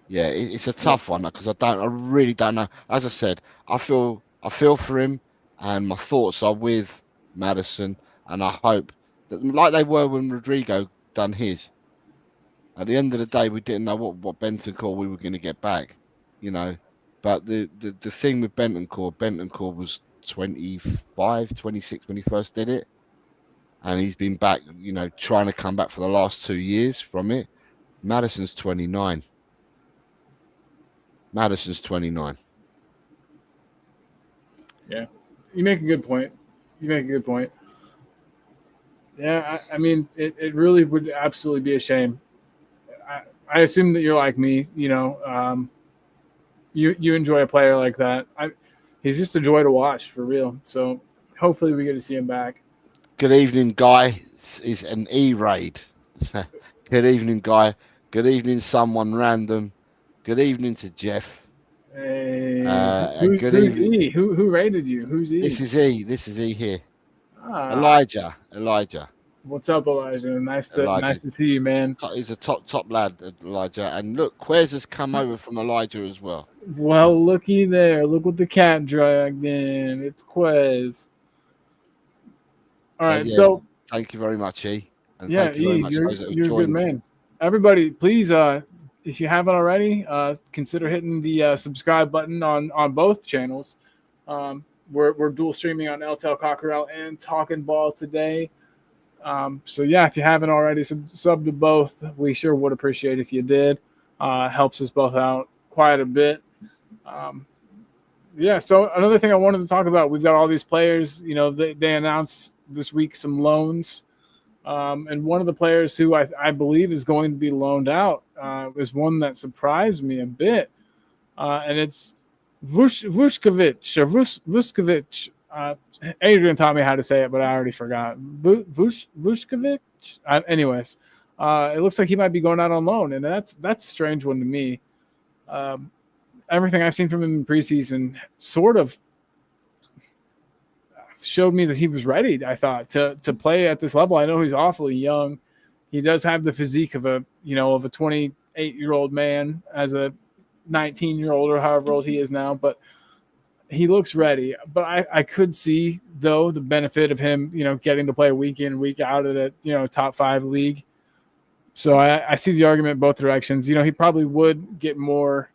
Yeah, it's a tough one because I really don't know. As I said, I feel for him, and my thoughts are with Maddison, and I hope that, like they were when Rodrygo done his. At the end of the day, we didn't know what Bentancur we were going to get back, But the thing with Bentancur was 25, 26 when he first did it, and he's been back, trying to come back for the last 2 years from it. Maddison's 29. Yeah, you make a good point. Yeah, I mean, it really would absolutely be a shame. I assume that you're like me. You enjoy a player like that. He's just a joy to watch, for real. So hopefully we get to see him back. Good evening, Guy. Is an E-raid. Good evening, Guy. Good evening, someone random. Good evening to Jeff. Hey, good evening. E? Who raided you? Who's E? This is E here. Ah. Elijah. What's up, Elijah? Nice to see you, man. He's a top lad, Elijah. And look, Quez has come over from Elijah as well. Well, looky there. Look what the cat dragged in. It's Quez. All right, so thank you very much, E. And yeah, thank you very much you're those that have a good joined. man. Everybody, please, if you haven't already, consider hitting the subscribe button on both channels. We're dual streaming on LTL Cockerel and Talking Ball today. So yeah, if you haven't already sub to both, we sure would appreciate if you did. Helps us both out quite a bit. Yeah. So another thing I wanted to talk about, we've got all these players. They announced this week some loans, and one of the players who I believe is going to be loaned out is one that surprised me a bit, and it's Vuskovic. Adrian taught me how to say it, but I already forgot. Vuskovic. Anyways, it looks like he might be going out on loan, and that's a strange one to me. Everything I've seen from him in preseason sort of showed me that he was ready, I thought, to play at this level. I know he's awfully young. He does have the physique of a 28-year-old man as a 19-year-old or however old he is now, but he looks ready. But I could see, though, the benefit of him, getting to play week in, week out at a, top 5 league. So I see the argument both directions. He probably would get more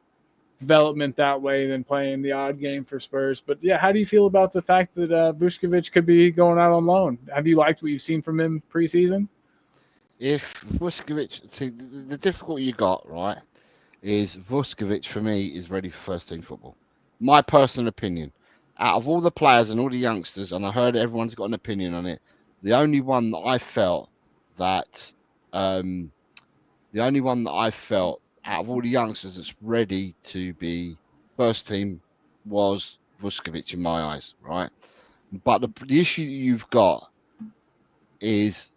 development that way than playing the odd game for Spurs. But yeah, how do you feel about the fact that Vuskovic could be going out on loan? Have you liked what you've seen from him preseason? If Vuskovic, see, the difficulty you got, right, is Vuskovic for me is ready for first team football. My personal opinion. Out of all the players and all the youngsters, and I heard everyone's got an opinion on it, the only one that I felt out of all the youngsters that's ready to be first team was Vuskovic in my eyes, right? But the issue you've got is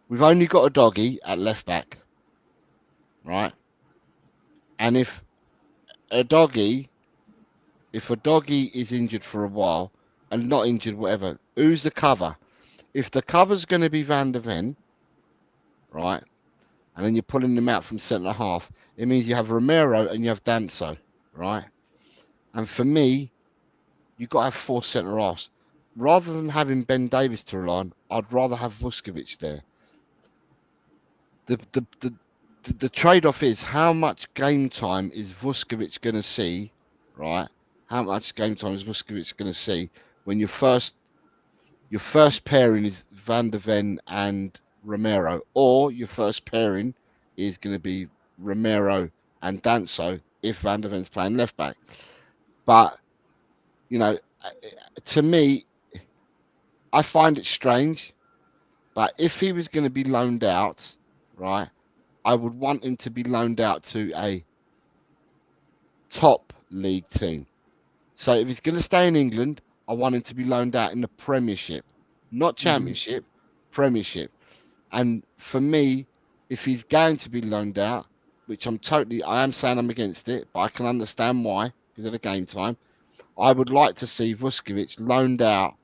we've only got a doggy at left back, right? And if a doggy is injured for a while and not injured, whatever, who's the cover? if the cover's going to be Van de Ven, right, and then you're pulling them out from centre half, it means you have Romero and you have Danso, right? And for me, you've got to have 4 centre halves. Rather than having Ben Davies to rely on, I'd rather have Vuskovic there. The trade-off is how much game time is Vuskovic going to see, right? How much game time is Vuskovic going to see when your first pairing is Van de Ven and Romero, or your first pairing is going to be Romero and Danso if Van de Ven's playing left back. But to me, I find it strange. But if he was going to be loaned out, right, I would want him to be loaned out to a top league team. So if he's going to stay in England, I want him to be loaned out in the Premiership, not Championship, Premiership. And for me, if he's going to be loaned out, which I am saying I'm against it, but I can understand why because of the game time. I would like to see Vuskovic loaned out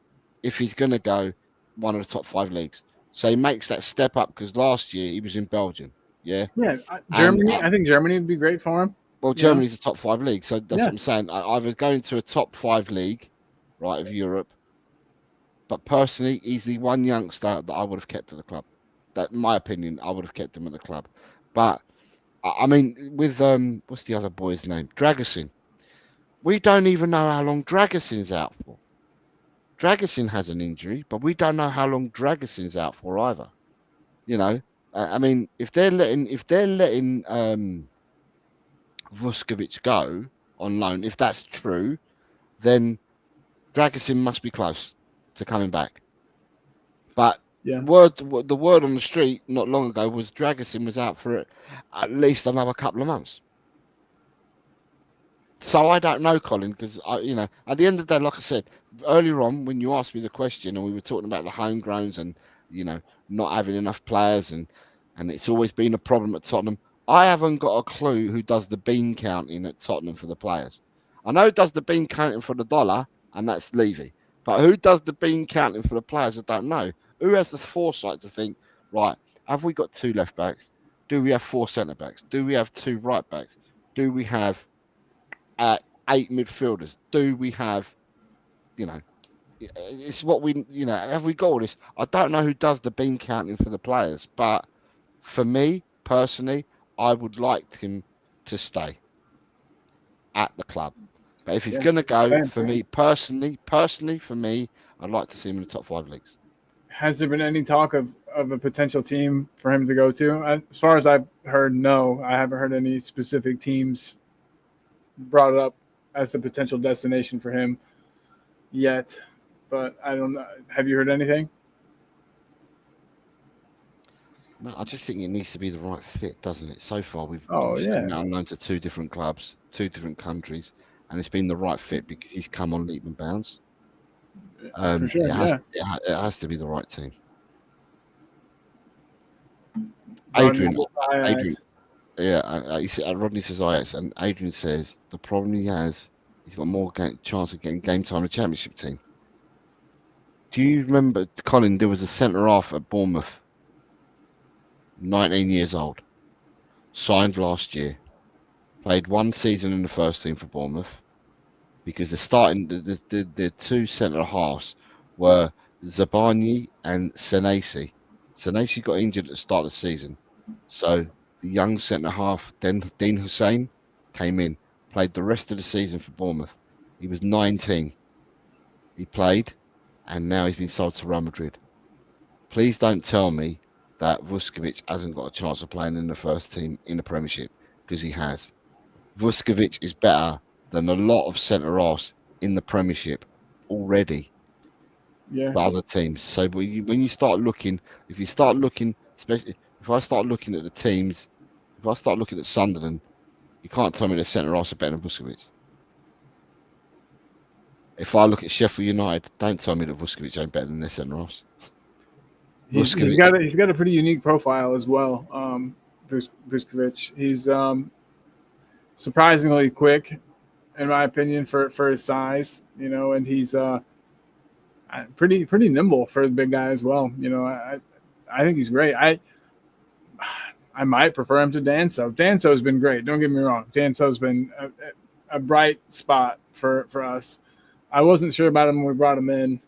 if he's going to go one of the top 5 leagues. So he makes that step up because last year he was in Belgium. Yeah. Yeah. Germany. I think Germany would be great for him. Well, Germany's a top 5 league, so that's Yeah. what I'm saying. Either going to a top 5 league, right, of Europe. But personally, he's the one youngster that I would have kept at the club. That, in my opinion, I would have kept him at the club. But I mean, with what's the other boy's name? Dragusin. We don't even know how long Dragusin's out for. Dragusin has an injury, but we don't know how long Dragusin's out for either. You know, I mean, if they're letting Vuskovic go on loan, if that's true, then Dragusin must be close to coming back. But the word on the street not long ago was Dragusin was out for at least another couple of months. So I don't know, Colin, because at the end of the day, like I said earlier on, when you asked me the question and we were talking about the homegrowns and not having enough players and it's always been a problem at Tottenham. I haven't got a clue who does the bean counting at Tottenham for the players. I know who does the bean counting for the dollar, and that's Levy. But who does the bean counting for the players? I don't know. Who has the foresight to think, right, have we got 2 left backs? Do we have 4 centre backs? Do we have 2 right backs? Do we have 8 midfielders? Do we have, it's what we, have we got all this? I don't know who does the bean counting for the players, but for me, personally, I would like him to stay at the club. But if he's going to go, for me, personally, for me, I'd like to see him in the top 5 leagues. Has there been any talk of a potential team for him to go to? As far as I've heard, no. I haven't heard any specific teams brought it up as a potential destination for him yet. But I don't know. Have you heard anything? No, I just think it needs to be the right fit, doesn't it? So far, we've seen out loan to 2 different clubs, 2 different countries, and it's been the right fit because he's come on leap and bounds. For sure, it has to be the right team. Adrian, Rodney says Ajax, and Adrian says the problem he has, he's got more chance of getting game time in the Championship team. Do you remember, Colin, there was a centre half at Bournemouth, 19 years old, signed last year, played 1 season in the first team for Bournemouth, because the 2 centre halves were Zabani and Senesi. Senesi got injured at the start of the season, so the young centre half, Dean Hussein, came in, played the rest of the season for Bournemouth. He was 19. He played, and now he's been sold to Real Madrid. Please don't tell me that Vuskovic hasn't got a chance of playing in the first team in the Premiership, because he has. Vuskovic is better than a lot of centre halves in the Premiership already. Yeah. For other teams. So when you start looking, especially if I start looking at the teams, if I start looking at Sunderland, you can't tell me the centre halves are better than Vuskovic. If I look at Sheffield United, don't tell me that Vuskovic ain't better than their centre halves. He's got a pretty unique profile as well. Vuskovic. He's surprisingly quick, in my opinion, for his size. And he's pretty nimble for the big guy as well. You know, I think he's great. I might prefer him to Danso. Danso's been great. Don't get me wrong. Danso's been a bright spot for us. I wasn't sure about him when we brought him in,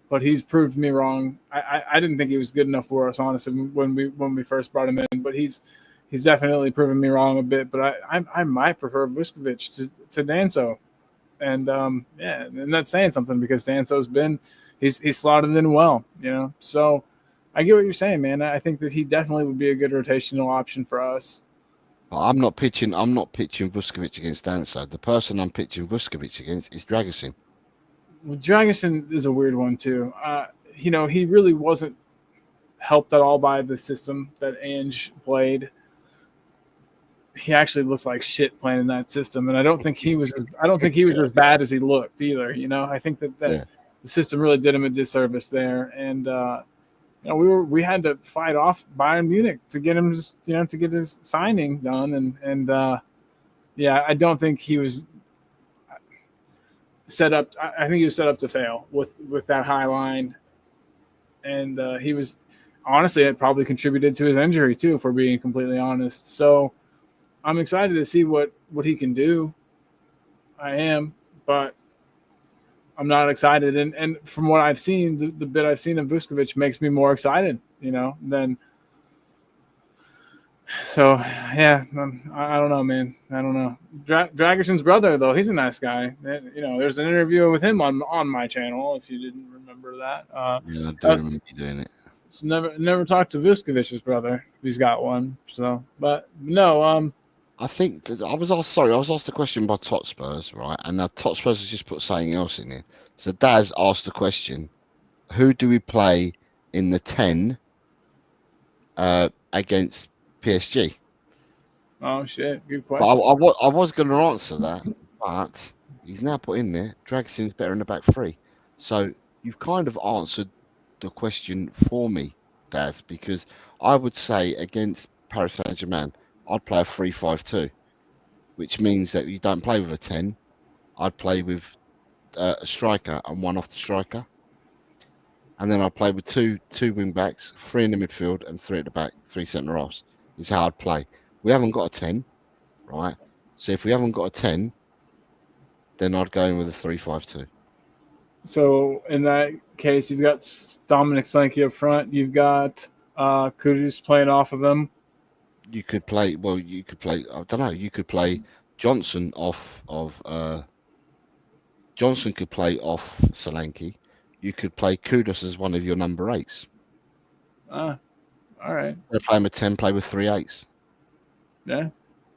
but he's proved me wrong. I didn't think he was good enough for us, honestly, when we first brought him in. But he's definitely proven me wrong a bit. But I might prefer Vuskovic to Danso, and yeah, and that's saying something because Danso's been he's slotted in well, you know. So I get what you're saying, man. I think that he definitely would be a good rotational option for us. I'm not pitching Vuskovic against Danso. The person I'm pitching Vuskovic against is Dragusin. Well, Dragusin is a weird one too. You know, he really wasn't helped at all by the system that Ange played. He actually looked like shit playing in that system, and I don't think he was as bad as he looked either. You know, I think that the system really did him a disservice there, and you know, we had to fight off Bayern Munich to get him, to get his signing done, and yeah, I don't think he was set up. I think he was set up to fail with that high line, and he was honestly, it probably contributed to his injury too, if we're being completely honest. So I'm excited to see what he can do. I am, but I'm not excited. And from what I've seen, the bit I've seen of Vuskovic makes me more excited, you know, than. So, yeah, I don't know, man. I don't know. Dragusin's brother, though, he's a nice guy. You know, there's an interview with him on my channel, if you didn't remember that. Yeah, I do remember you doing it. So never talked to Vusković's brother, if he's got one. So, but no, I think that I was asked a question by Tot Spurs, right? And now Tot Spurs has just put something else in it. So Daz asked the question, who do we play in the 10 against PSG? Oh, shit. Good question. But I was going to answer that, but he's now put in there, Dragusin's better in the back three. So you've kind of answered the question for me, Daz, because I would say against Paris Saint-Germain, I'd play a 3-5-2, which means that you don't play with a 10. I'd play with a striker and one off the striker. And then I'd play with two wing backs, 3 in the midfield and 3 at the back, 3 centre halves is how I'd play. We haven't got a 10, right? So if we haven't got a 10, then I'd go in with a 3-5-2. So in that case, you've got Dominic Solanke up front. You've got Kudus playing off of him. You could play, I don't know, you could play Johnson off of, Johnson could play off Solanke. You could play Kudus as one of your number 8s. All right. Play him a 10, play with 3 8s. Yeah.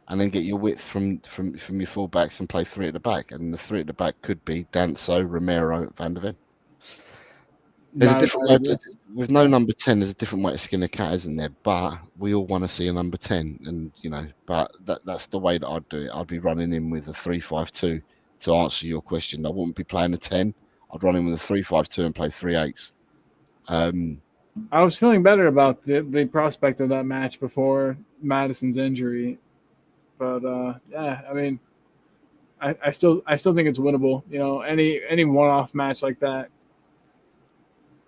And then get your width from your full-backs and play 3 at the back. And the 3 at the back could be Danso, Romero, Van der Ven. There's a different way with no number 10. There's a different way to skin a cat, isn't there? But we all want to see a number 10, and you know. But that's the way that I'd do it. I'd be running in with a 3-5-2 to answer your question. I wouldn't be playing a 10. I'd run in with a 3-5-2 and play 3 8s. I was feeling better about the prospect of that match before Maddison's injury, but yeah, I mean, I still think it's winnable. You know, any one-off match like that,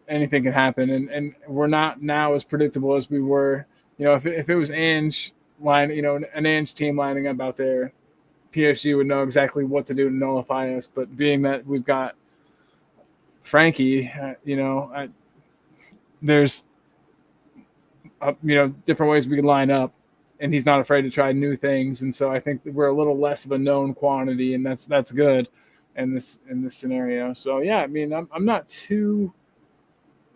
anything can happen, and we're not now as predictable as we were. You know, if it was Ange an Ange team lining up out there, PSG would know exactly what to do to nullify us. But being that we've got Frankie, there's different ways we can line up, and he's not afraid to try new things. And so I think that we're a little less of a known quantity, and that's good in this scenario. So yeah, I mean, I'm not too.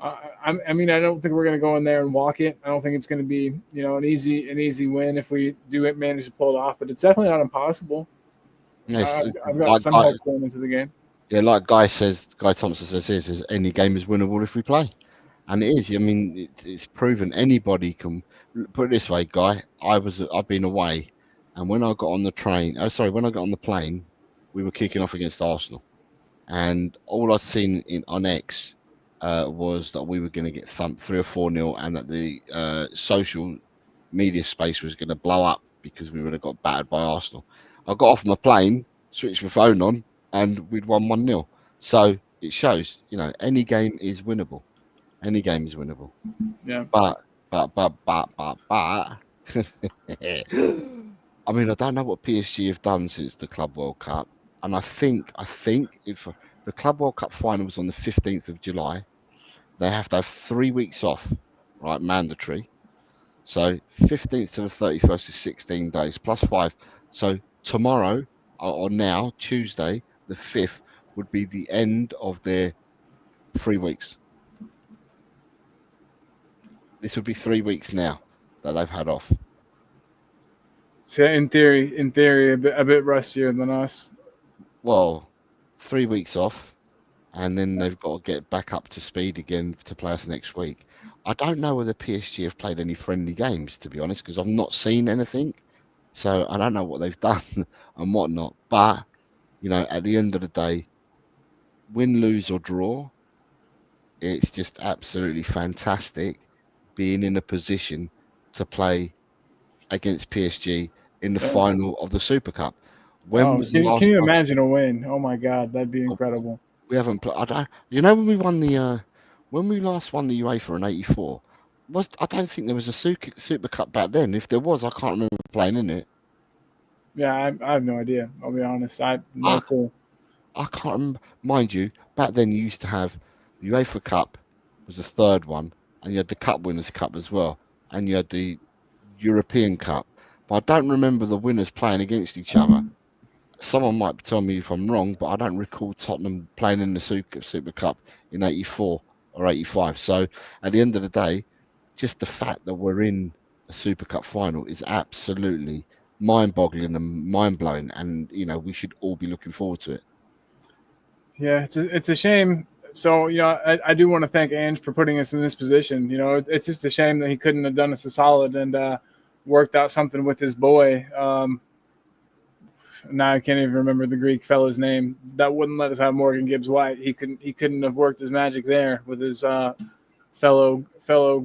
I don't think we're going to go in there and walk it. I don't think it's going to be, an easy win if we do manage to pull it off. But it's definitely not impossible. Yes, I've got some hope going into the game. Yeah, like Guy Thompson says, any game is winnable if we play, and it is. I mean, it's proven. Anybody can. Put it this way, Guy. I've been away, and when I got on the plane, we were kicking off against Arsenal, and all I'd seen on X. Was that we were going to get thumped 3 or 4-0, and that the social media space was going to blow up because we would have got battered by Arsenal. I got off my plane, switched my phone on, and we'd won 1-0. So it shows, any game is winnable. Any game is winnable. Yeah. But. I mean, I don't know what PSG have done since the Club World Cup, and I think if the Club World Cup final was on the 15th of July, they have to have 3 weeks off, right? Mandatory. So 15th to the 31st is 16 days plus 5. So tomorrow or now, Tuesday, the 5th, would be the end of their 3 weeks. This would be 3 weeks now that they've had off. So in theory, a bit rustier than us. Well, 3 weeks off, and then they've got to get back up to speed again to play us next week. I don't know whether PSG have played any friendly games, to be honest, because I've not seen anything. So I don't know what they've done and whatnot. But, at the end of the day, win, lose, or draw, it's just absolutely fantastic being in a position to play against PSG in the final of the Super Cup. When Oh, was the last can you time? imagine a win? Oh my God, that'd be incredible. We haven't played. I don't. When we won when we last won the UEFA in '84, I don't think there was a Super Cup back then. If there was, I can't remember playing in it. Yeah, I have no idea. I'll be honest. I no I, clue. I can't remember. Mind you, back then you used to have the UEFA Cup was the third one, and you had the Cup Winners' Cup as well, and you had the European Cup. But I don't remember the winners playing against each other. Someone might tell me if I'm wrong, but I don't recall Tottenham playing in the Super Cup in '84 or '85. So at the end of the day, just the fact that we're in a Super Cup final is absolutely mind-boggling and mind-blowing, and we should all be looking forward to it. Yeah, it's a shame. So I do want to thank Ange for putting us in this position. It's just a shame that he couldn't have done us a solid and worked out something with his boy. Now I can't even remember the Greek fella's name that wouldn't let us have Morgan Gibbs White. He couldn't have worked his magic there with his fellow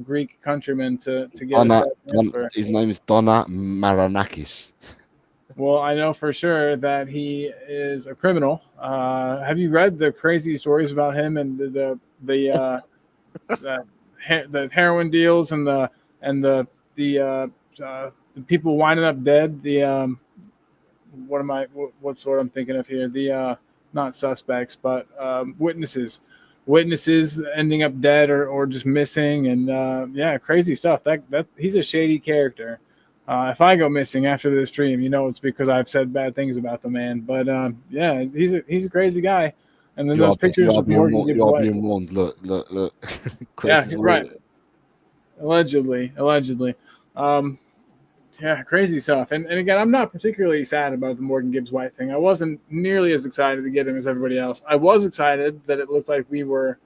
Greek countrymen to get us that transfer. His name is Donna Maranakis. Well, I know for sure that he is a criminal. Have you read the crazy stories about him and the heroin deals and the people winding up dead? What's what I'm thinking of here? The not suspects, but witnesses ending up dead or just missing, and crazy stuff. That he's a shady character. If I go missing after this stream, it's because I've said bad things about the man. But he's a crazy guy. And then those pictures of Morgan Gibbs White. Being warned. Look. Yeah, right. Allegedly. Crazy stuff. And again, I'm not particularly sad about the Morgan Gibbs White thing. I wasn't nearly as excited to get him as everybody else. I was excited that it looked like we were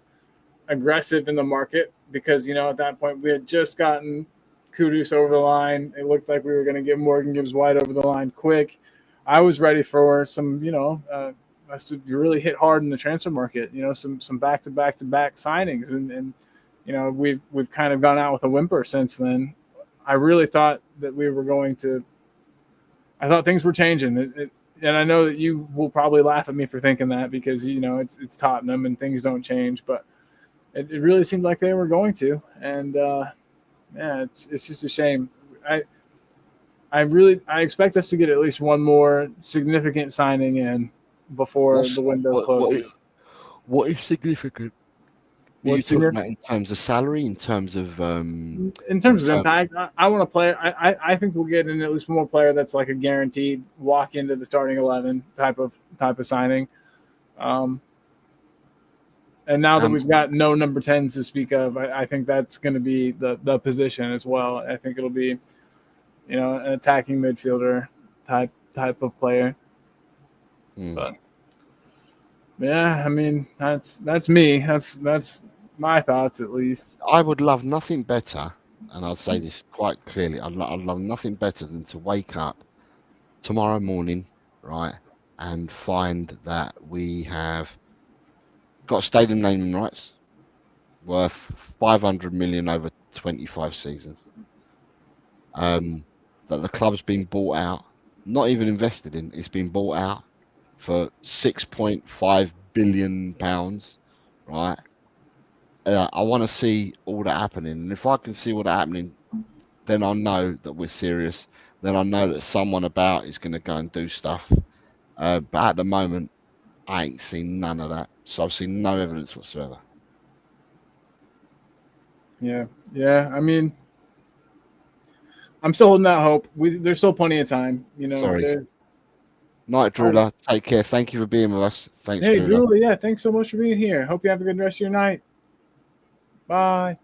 aggressive in the market because, at that point we had just gotten Kudus over the line. It looked like we were going to get Morgan Gibbs White over the line quick. I was ready for some, us to really hit hard in the transfer market, some back-to-back signings. And we've kind of gone out with a whimper since then. I really thought that we were going to – I thought things were changing. And I know that you will probably laugh at me for thinking that because, it's Tottenham and things don't change. But it really seemed like they were going to. And, it's just a shame. I expect us to get at least one more significant signing in before the window closes. What is significant? Are you talking about in terms of salary, in terms of impact? I want to play. I think we'll get in at least one more player that's like a guaranteed walk into the starting 11 type of signing. And now that we've got no number 10s to speak of, I think that's going to be the position as well. I think it'll be, an attacking midfielder type of player. But yeah, I mean that's me. That's my thoughts at least. I would love nothing better, and I'll say this quite clearly. I'd love nothing better than to wake up tomorrow morning, right, and find that we have got stadium naming rights worth 500 million over 25 seasons. That the club's been bought out, not even invested in. It's been bought out for £6.5 billion, right? I want to see all that happening, and if I can see all that happening, then I know that we're serious. Then I know that someone about is going to go and do stuff. But at the moment, I ain't seen none of that. So I've seen no evidence whatsoever. Yeah, yeah. I mean, I'm still holding out hope. There's still plenty of time. Sorry. Night, Oh, Drula. Take care. Thank you for being with us. Thanks, hey, Drula. Drew. Yeah, thanks so much for being here. Hope you have a good rest of your night. Bye.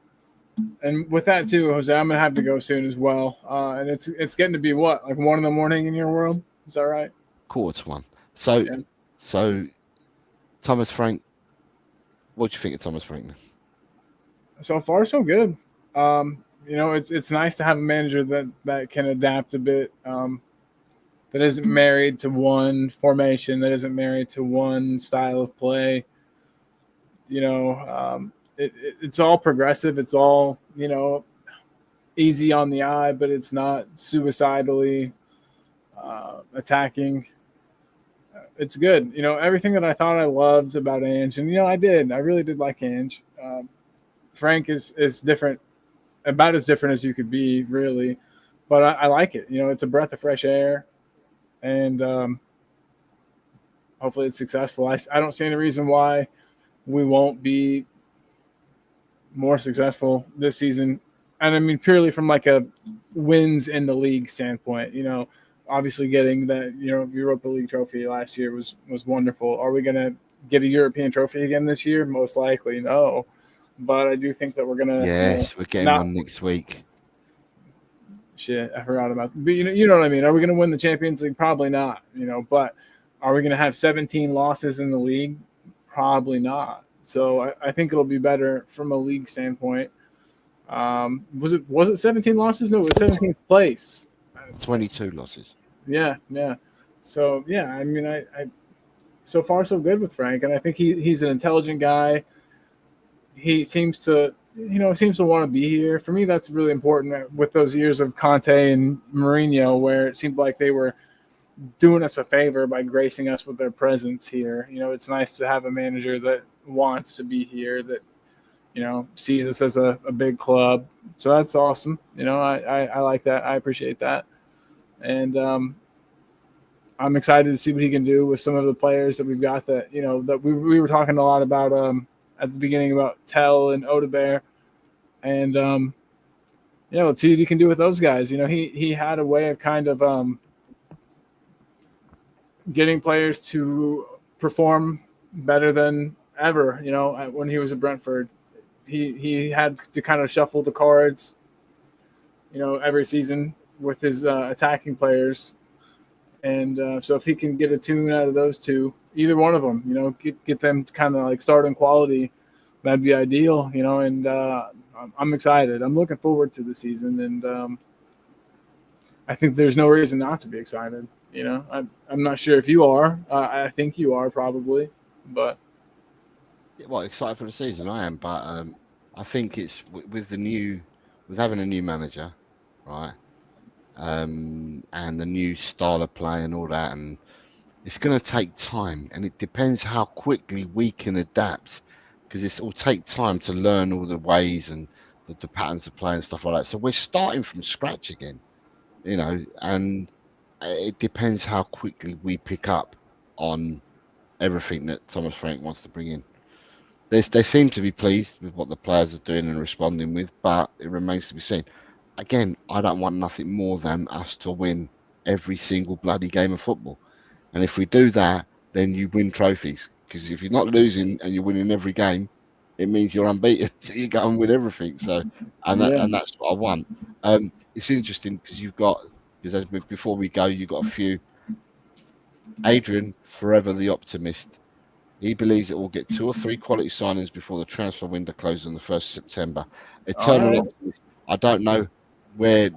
And with that too, Jose, I'm gonna have to go soon as well. And it's getting to be what, like 1 in the morning in your world? Is that right? Quarter to one. So, Yeah. so Thomas Frank, what do you think of Thomas Frank? So far, so good. It's nice to have a manager that can adapt a bit. That isn't married to one formation. That isn't married to one style of play. You know, it's all progressive. It's all easy on the eye, but it's not suicidally attacking. It's good. Everything that I thought I loved about Ange, and I did. I really did like Ange. Frank is different, about as different as you could be, really. But I like it. It's a breath of fresh air, and hopefully it's successful. I don't see any reason why we won't be more successful this season. And I mean, purely from like a wins in the league standpoint, obviously getting that, Europa League trophy last year was wonderful. Are we going to get a European trophy again this year? Most likely, no. But I do think that we're going to, Yes, we're getting not one next week. shit. I forgot about, but you know what I mean? Are we going to win the Champions League? Probably not, but are we going to have 17 losses in the league? Probably not. So I think it'll be better from a league standpoint. Was it 17 losses? No, it was 17th place. 22 losses. Yeah, yeah. So yeah, I mean, I so far so good with Frank, and I think he's an intelligent guy. He seems to want to be here. For me, that's really important with those years of Conte and Mourinho, where it seemed like they were doing us a favor by gracing us with their presence here. It's nice to have a manager that wants to be here, that sees us as a big club. So that's awesome. I like that. I appreciate that. And I'm excited to see what he can do with some of the players that we've got that, that we were talking a lot about at the beginning about Tell and Odebear. And, let's see what he can do with those guys. He had a way of kind of getting players to perform better than ever, when he was at Brentford. He had to kind of shuffle the cards, every season with his attacking players. And so if he can get a tune out of those two, either one of them, get them kind of like starting quality, that'd be ideal, and I'm excited. I'm looking forward to the season, and I think there's no reason not to be excited. I'm not sure if you are. I think you are probably, but Well, excited for the season, I am, but I think it's with having a new manager, right? And the new style of play and all that, and it's going to take time, and it depends how quickly we can adapt, because it will take time to learn all the ways and the patterns of play and stuff like that. So we're starting from scratch again, and it depends how quickly we pick up on everything that Thomas Frank wants to bring in. They seem to be pleased with what the players are doing and responding with, but it remains to be seen. Again, I don't want nothing more than us to win every single bloody game of football. And if we do that, then you win trophies. Because if you're not losing and you're winning every game, it means you're unbeaten. So you go and win everything. So, yeah, and that's what I want. It's interesting because before we go, you've got a few. Adrian, forever the optimist. He believes it will get 2 or 3 quality signings before the transfer window closes on the 1st of September. all Eternal right. optimist. I don't know where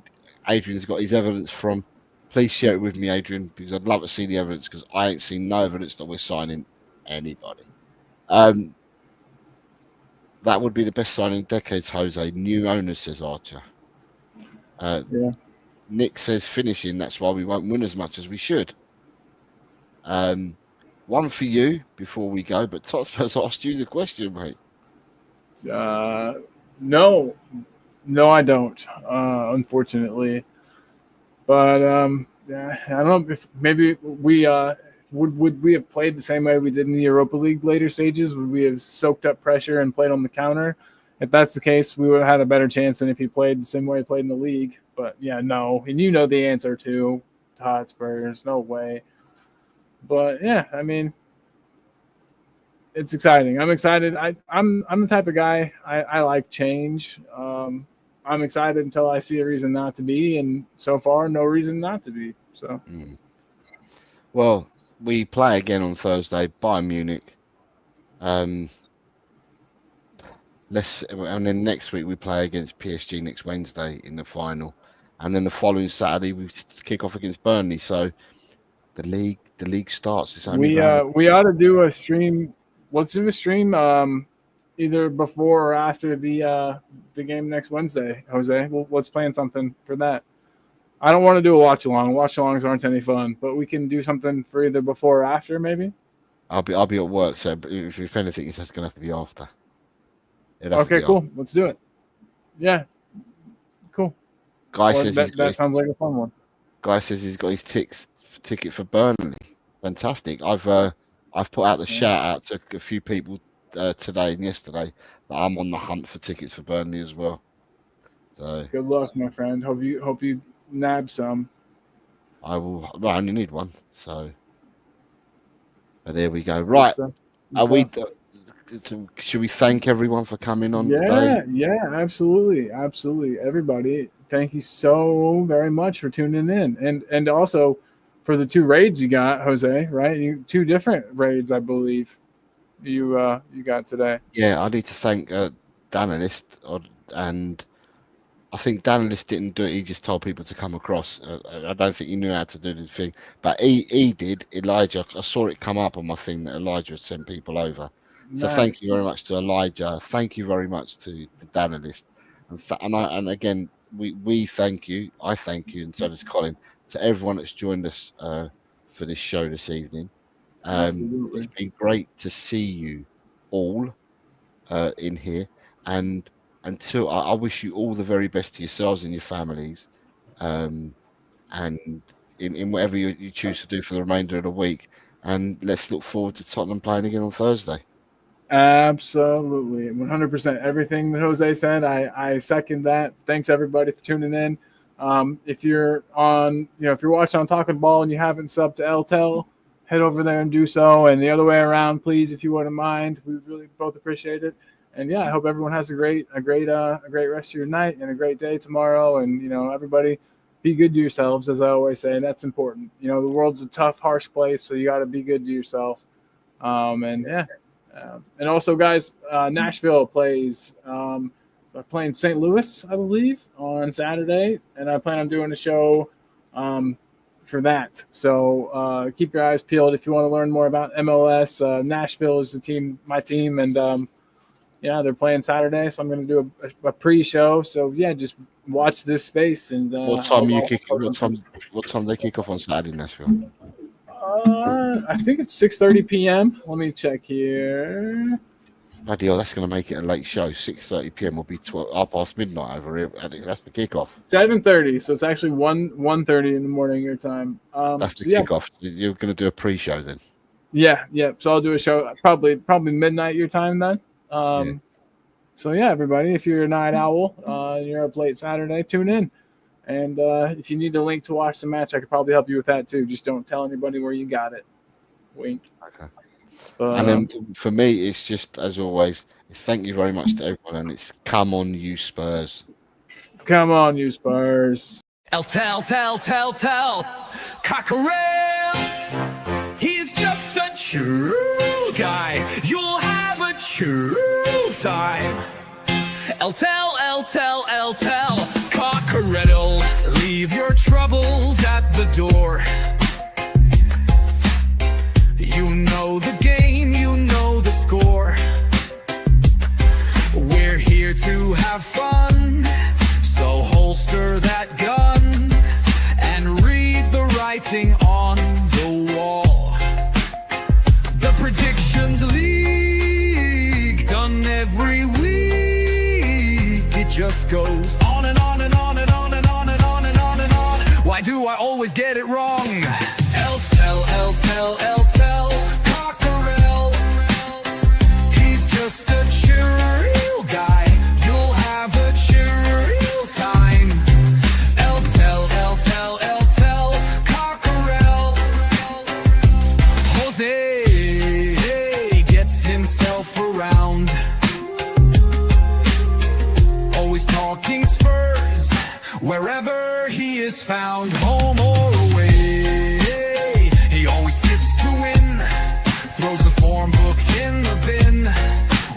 Adrian's got his evidence from. Please share it with me, Adrian, because I'd love to see the evidence, because I ain't seen no evidence that we're signing anybody. That would be the best signing in decades, Jose. New owner, says Archer. Yeah. Nick says finishing, that's why we won't win as much as we should. one for you before we go, but Totspurs asked you the question, mate. No, I don't. Unfortunately, but yeah, I don't know if maybe we would we have played the same way we did in the Europa League later stages? Would we have soaked up pressure and played on the counter? If that's the case, we would have had a better chance than if he played the same way he played in the league. But yeah, no, and you know the answer to Hotspurs, no way. But yeah, I mean, it's exciting. I'm excited. I'm the type of guy I like change. I'm excited until I see a reason not to be, and so far, no reason not to be. So, well, we play again on Thursday, Bayern Munich. And then next week we play against PSG next Wednesday in the final, and then the following Saturday we kick off against Burnley. So the league starts. It's only we ought to do a stream. Let's do a stream either before or after the game next Wednesday, Jose. Let's plan something for that. I don't want to do a watch along. Watch alongs aren't any fun, but we can do something for either before or after, maybe. I'll be at work, so if anything, it's just gonna have to be after. Okay, cool. After. Let's do it. Yeah, cool. Guy says that sounds like a fun one. Guy says he's got his ticket for Burnley. Fantastic. I've put out the shout out to a few people today and yesterday that I'm on the hunt for tickets for Burnley as well. So good luck, my friend. Hope you nab some. I will. Well, I only need one. So but there we go. Right. Should we thank everyone for coming on today? Yeah, absolutely. Everybody, thank you so very much for tuning in, and also for the 2 raids you got, Jose. Right, 2 different raids, I believe. You got today. Yeah, I need to thank Danalist, and I think Danalist didn't do it. He just told people to come across. I don't think he knew how to do the thing, but he did. Elijah, I saw it come up on my thing that Elijah had sent people over. So thank you very much to Elijah. Thank you very much to the Danalist, and again we thank you. I thank you, and so does Colin, to everyone that's joined us for this show this evening. It's been great to see you all in here, and until I wish you all the very best to yourselves and your families, and in whatever you choose to do for the remainder of the week. And let's look forward to Tottenham playing again on Thursday. Absolutely, 100%. Everything that Jose said, I second that. Thanks everybody for tuning in. If you're watching on Talking Ball and you haven't subbed to LTEL, head over there and do so. And the other way around, please, if you wouldn't mind, we really both appreciate it. And yeah, I hope everyone has a great rest of your night and a great day tomorrow. And everybody, be good to yourselves, as I always say. That's important. The world's a tough, harsh place, so you got to be good to yourself. And also, guys, Nashville plays playing St. Louis, I believe, on Saturday, and I plan on doing a show for that. So keep your eyes peeled if you want to learn more about MLS. Nashville is my team, and they're playing Saturday, so I'm going to do a pre-show. So yeah, just watch this space. And what time they kick off on Saturday in Nashville? I think it's 6:30 p.m. Let me check here. Bloody hell, that's going to make it a late show. 6:30 p.m. will be 12 midnight over here. That's the kickoff. 7:30, so it's actually 1:30 in the morning your time. That's the kickoff. You're going to do a pre-show then? Yeah. So I'll do a show probably midnight your time then. So yeah, everybody, if you're a night owl, you're up late Saturday, tune in. And if you need a link to watch the match, I could probably help you with that too. Just don't tell anybody where you got it. Wink. Okay. And then for me, it's just, as always, it's thank you very much to everyone, and it's come on, you Spurs. Come on, you Spurs. Tell, Cockerell. He's just a true guy. You'll have a true time. Tell, Cockerell. Leave your troubles at the door. You know the game, you know the score. We're here to have fun, so holster that gun and read the writing on the wall. just goes on and on and on and on and on and on and on and on. Why do I always get it wrong? El Cockerel. He's just a chill guy. You'll have a chill time. El Cockerel. Jose gets himself around. Always talking Spurs, wherever he is found, home or away. He always tips to win, throws the form book in the bin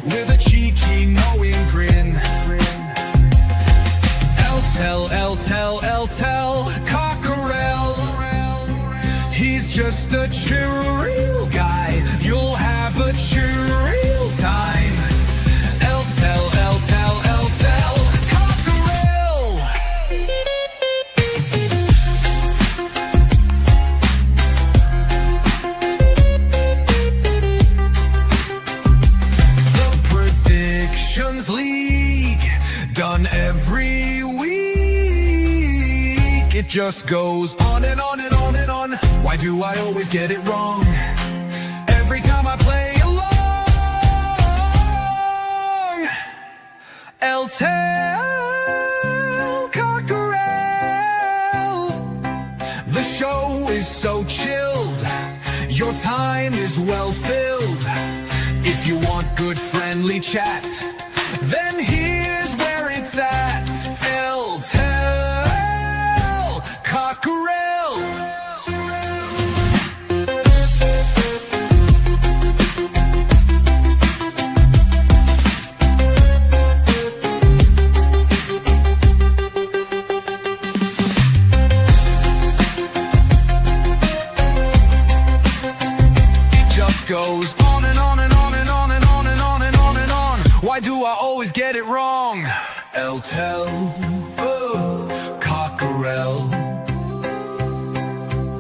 with a cheeky knowing grin. El Cockerel. He's just a chill guy. You'll have a chill time. El Cockerel. The Predictions League, done every week. It just goes on and on and on and on. Why do I always get it wrong? Every time I play along. El Cockerel. The show is so chilled. Your time is well filled. If you want good friendly chat, then here's where it's at. El Cockerel. Goes on and on and on and on and on and on and on and on. Why do I always get it wrong? El Cockerel.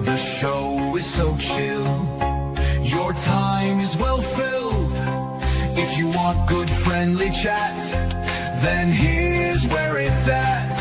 The show is so chill. Your time is well filled. If you want good friendly chat, then here's where it's at.